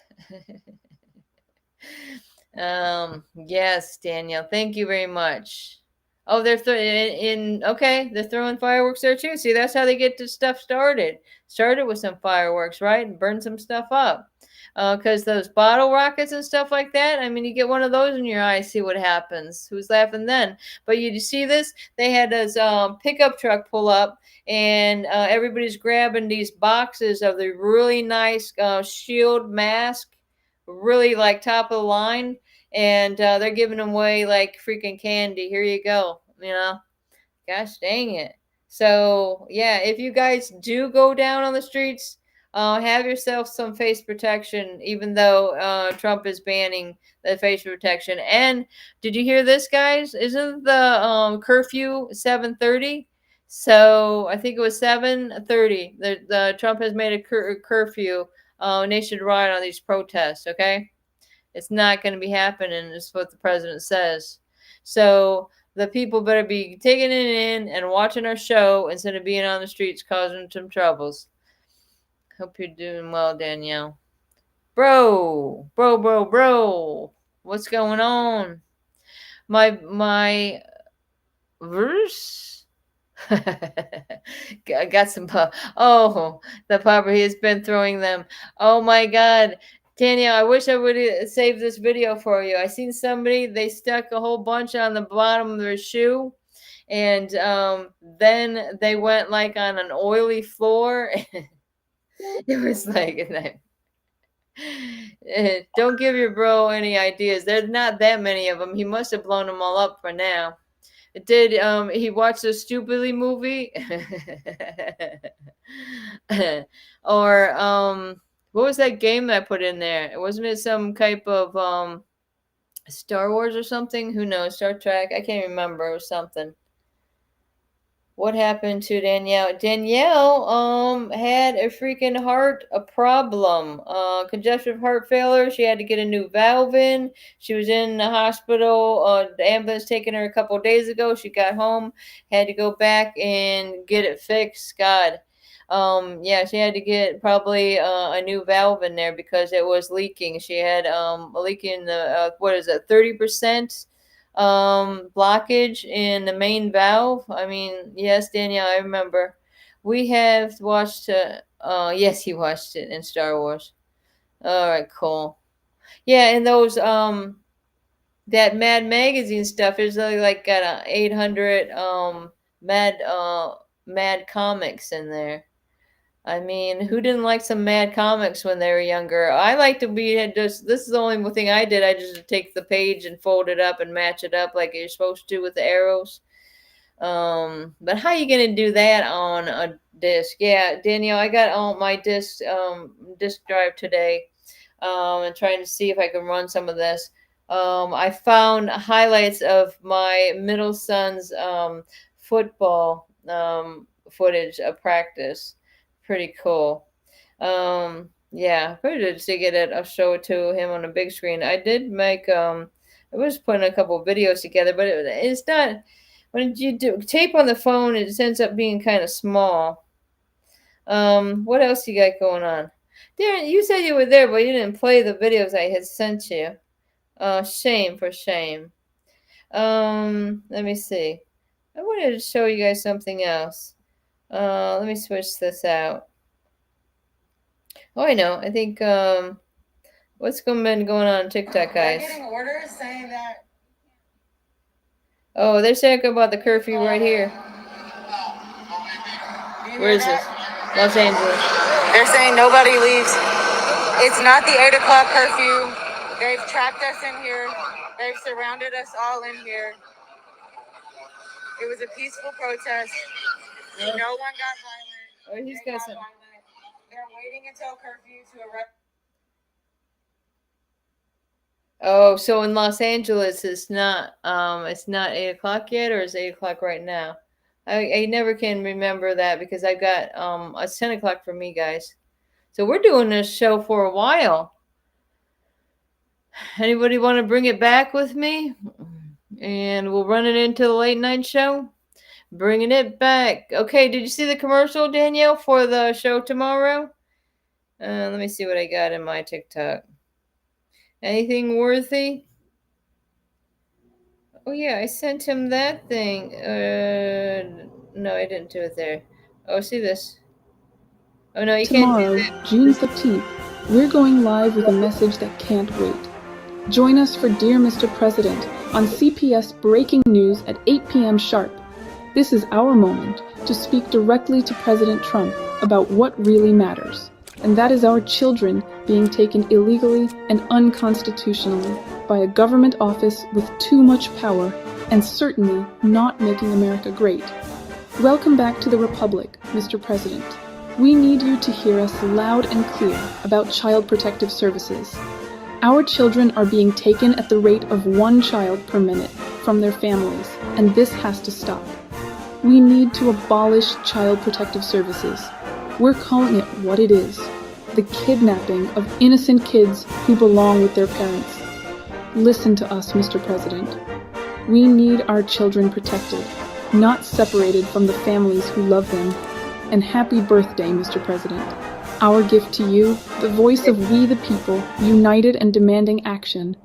[SPEAKER 2] Yes, Danielle. Thank you very much. Oh, they're okay. They're throwing fireworks there too. See, that's how they get this stuff started. Started with some fireworks, right? And burn some stuff up. Because those bottle rockets and stuff like that. I mean, you get one of those in your eye, see what happens. Who's laughing then? But you see this? They had this pickup truck pull up, and everybody's grabbing these boxes of the really nice shield mask, really like top of the line. And they're giving them away like freaking candy. Here you go. You know, gosh dang it. So yeah, if you guys do go down on the streets, have yourself some face protection. Even though Trump is banning the face protection. And did you hear this, guys? Isn't the curfew 7:30? So I think it was 7:30. The Trump has made a curfew nationwide on these protests. Okay. It's not going to be happening, is what the president says. So the people better be taking it in and watching our show instead of being on the streets causing some troubles. Hope you're doing well, Danielle. Bro. What's going on? My verse? I got some oh, the poverty has been throwing them. Oh my god. Danielle, I wish I would have saved this video for you. I seen somebody, they stuck a whole bunch on the bottom of their shoe, and then they went like on an oily floor. It was like, don't give your bro any ideas. There's not that many of them. He must have blown them all up for now. Did he watch the Stupidly movie? Or what was that game that I put in there? Wasn't it some type of Star Wars or something? Who knows? Star Trek? I can't remember. It was something. What happened to Danielle? Danielle had a freaking a problem. Congestive heart failure. She had to get a new valve in. She was in the hospital. The ambulance taking her a couple of days ago. She got home, had to go back and get it fixed. God. Yeah, she had to get probably a new valve in there because it was leaking. She had a leak in the 30% blockage in the main valve. I mean, yes, Danielle, I remember. We have watched yes, he watched it in Star Wars. All right, cool. Yeah, and those that Mad Magazine stuff is like got a 800 Mad comics in there. I mean, who didn't like some mad comics when they were younger? I like to be just, this is the only thing I did. I just take the page and fold it up and match it up like you're supposed to with the arrows. But how you gonna do that on a disc? Yeah, Danielle, I got on my disc drive today, and trying to see if I can run some of this. I found highlights of my middle son's football footage of practice. Pretty cool. Yeah, pretty good to get it. I'll show it to him on a big screen. I did make I was putting a couple of videos together, but it's not. When you do tape on the phone, it ends up being kind of small. What else you got going on? Darren, you said you were there, but you didn't play the videos I had sent you. Shame for shame. Let me see. I wanted to show you guys something else. Let me switch this out. Oh, I know. I think what's been going on TikTok, guys?
[SPEAKER 13] They're getting orders saying that.
[SPEAKER 2] Oh, they're saying about the curfew right here. Where is this? Los Angeles.
[SPEAKER 13] They're saying nobody leaves. It's not the 8 o'clock curfew. They've trapped us in here. They've surrounded us all in here. It was a peaceful protest. No one got violent.
[SPEAKER 2] Oh, he's got some.
[SPEAKER 13] They're waiting until curfew to arrest.
[SPEAKER 2] Oh, so in Los Angeles, it's not 8 o'clock yet, or is it 8 o'clock right now? I never can remember that because I got it's 10 o'clock for me, guys. So we're doing this show for a while. Anybody want to bring it back with me? And we'll run it into the late night show. Bringing it back. Okay, did you see the commercial, Danielle, for the show tomorrow? Let me see what I got in my TikTok. Anything worthy? Oh yeah, I sent him that thing. No, I didn't do it there. Oh, see this. Oh no, you
[SPEAKER 3] Tomorrow,
[SPEAKER 2] can't do that.
[SPEAKER 3] June 15th, we're going live with a message that can't wait. Join us for Dear Mr. President on CPS Breaking News at 8 p.m. sharp. This is our moment to speak directly to President Trump about what really matters, and that is our children being taken illegally and unconstitutionally by a government office with too much power and certainly not making America great. Welcome back to the Republic, Mr. President. We need you to hear us loud and clear about Child Protective Services. Our children are being taken at the rate of 1 child per minute from their families, and this has to stop. We need to abolish Child Protective Services. We're calling it what it is: the kidnapping of innocent kids who belong with their parents. Listen to us, Mr. President. We need our children protected, not separated from the families who love them. And happy birthday, Mr. President. Our gift to you, the voice of we the people, united and demanding action.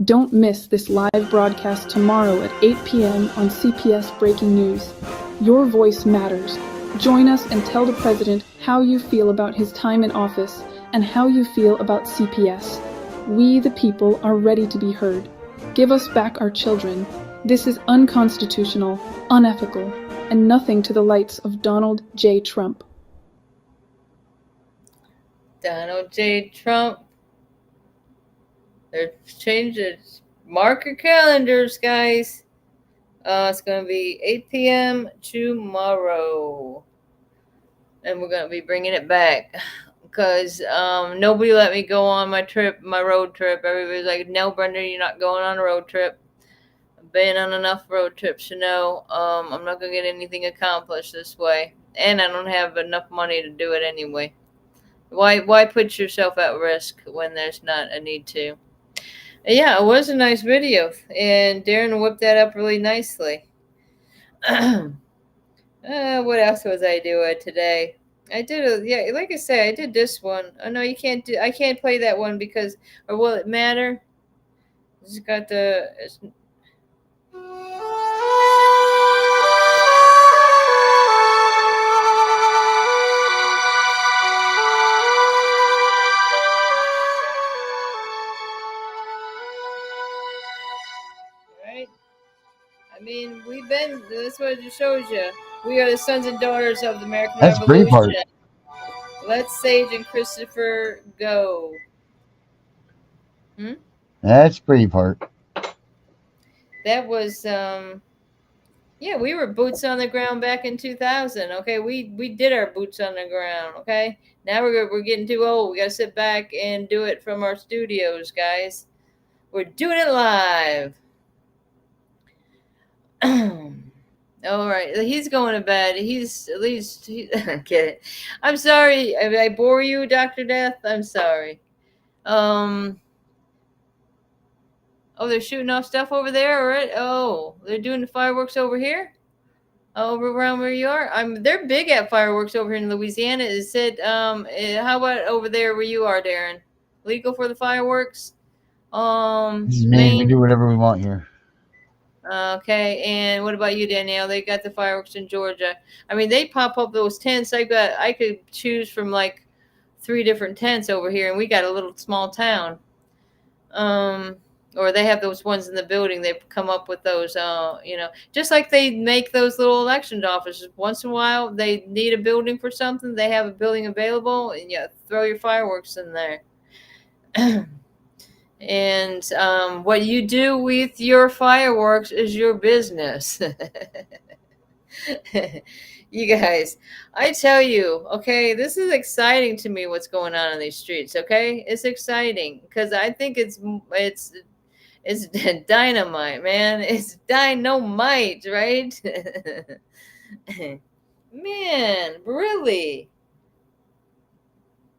[SPEAKER 3] Don't miss this live broadcast tomorrow at 8 p.m. on CPS Breaking News. Your voice matters. Join us and tell the President how you feel about his time in office and how you feel about CPS. We the people are ready to be heard. Give us back our children. This is unconstitutional, unethical, and nothing to the lights of Donald J. Trump.
[SPEAKER 2] Donald J. Trump. They're changed it. Mark your calendars, guys. It's going to be 8 p.m. tomorrow. And we're going to be bringing it back. Because nobody let me go on my road trip. Everybody's like, no, Brenda, you're not going on a road trip. I've been on enough road trips to know I'm not going to get anything accomplished this way. And I don't have enough money to do it anyway. Why put yourself at risk when there's not a need to? Yeah, it was a nice video. And Darren whipped that up really nicely. What else was I doing today? I did like I said, I did this one. Oh no, I can't play that one because, or will it matter? It's got the. Right? I mean, that's what it shows you. We are the sons and daughters of the American
[SPEAKER 4] That's
[SPEAKER 2] Revolution.
[SPEAKER 4] Braveheart.
[SPEAKER 2] Let Sage and Christopher go.
[SPEAKER 4] That's Braveheart.
[SPEAKER 2] That was yeah, we were boots on the ground back in 2000. Okay, we did our boots on the ground. Okay, now we're getting too old. We gotta sit back and do it from our studios, guys. We're doing it live. All right, he's going to bed. He's at least. Get it. I'm sorry. I bore you, Dr. Death. I'm sorry. Oh, they're shooting off stuff over there, all right? Oh, they're doing the fireworks over here? Over around where you are? They're big at fireworks over here in Louisiana. Is it how about over there where you are, Darren? Legal for the fireworks?
[SPEAKER 4] This is Maine. We do whatever we want here.
[SPEAKER 2] Okay, and what about you, Danielle? They got the fireworks in Georgia. I mean, they pop up those tents. I could choose from like 3 different tents over here, and we got a little small town. Or they have those ones in the building. They come up with those, just like they make those little election offices. Once in a while, they need a building for something. They have a building available, and you throw your fireworks in there. And what you do with your fireworks is your business. You guys, I tell you, okay, this is exciting to me what's going on in these streets, okay? It's exciting because I think it's dynamite, man. It's dynamite, right? Man, really?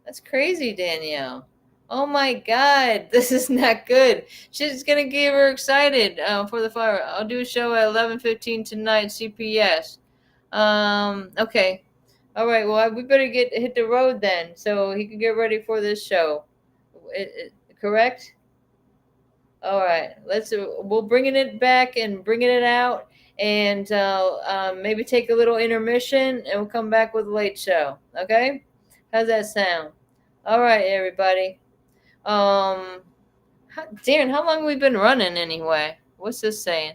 [SPEAKER 2] That's crazy, Danielle. Oh my God, this is not good. She's gonna get her excited for the fire. I'll do a show at 11:15 tonight, CPS. Okay. All right. Well, we better hit the road then, so he can get ready for this show. Correct? All right. We'll bringing it back and bringing it out, and maybe take a little intermission, and we'll come back with a late show. Okay? How's that sound? All right, everybody. Darren, how long have we been running anyway? What's this saying?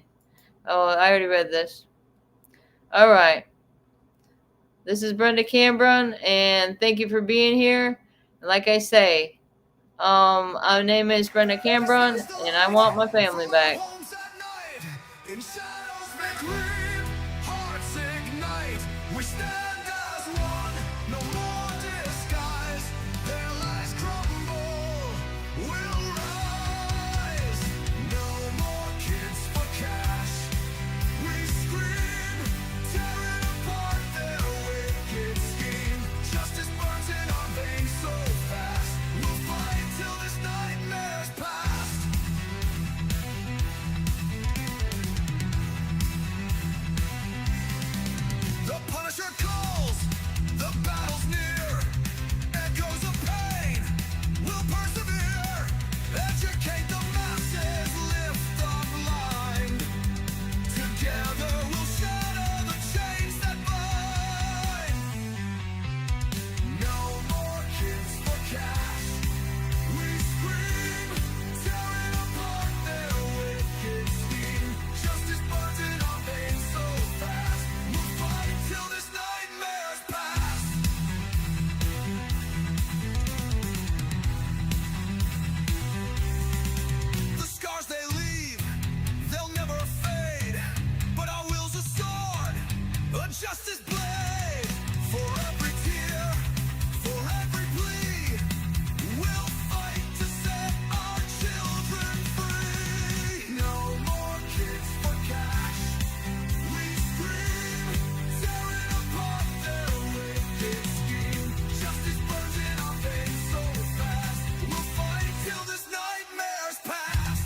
[SPEAKER 2] Oh, I already read this. All right. This is Brenda Cambron, and thank you for being here. Like I say, my name is Brenda Cambron, and I want my family back.
[SPEAKER 1] Justice blade for every tear, for every plea. We'll fight to set our children free. No more kids for cash. We scream, tearing apart their wicked scheme. Justice burns in our veins so fast. We'll fight till this nightmare's past.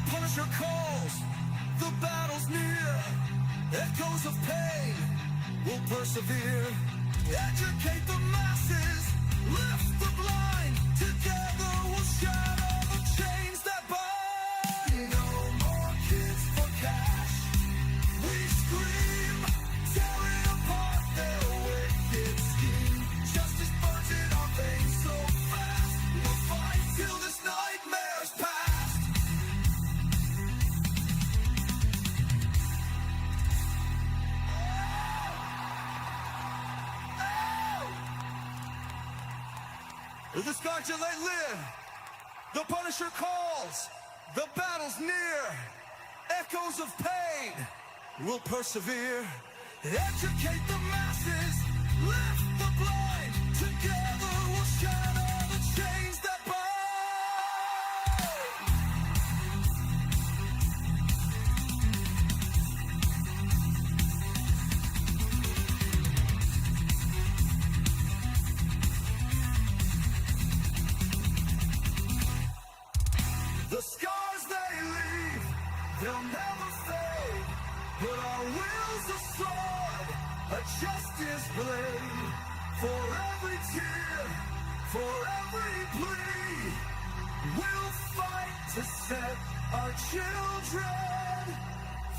[SPEAKER 1] Punisher calls, the battle's near. Echoes of pain will persevere. Educate the masses, lift the blind. Together we'll shatter the chains that bind. The scars you let live. The Punisher calls. The battle's near. Echoes of pain will persevere. Educate the masses. Lift the blind. Together we'll shatter the chains that bind. The scars they leave, they'll never fade. But our will's a sword, a justice blade. For every tear, for every plea, we'll fight to set our children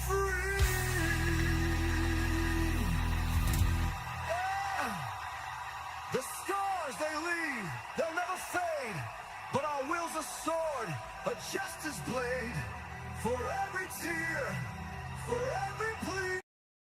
[SPEAKER 1] free. Yeah. The scars they leave, they'll never fade. But our will's a sword, a justice blade. For every tear, for every plea.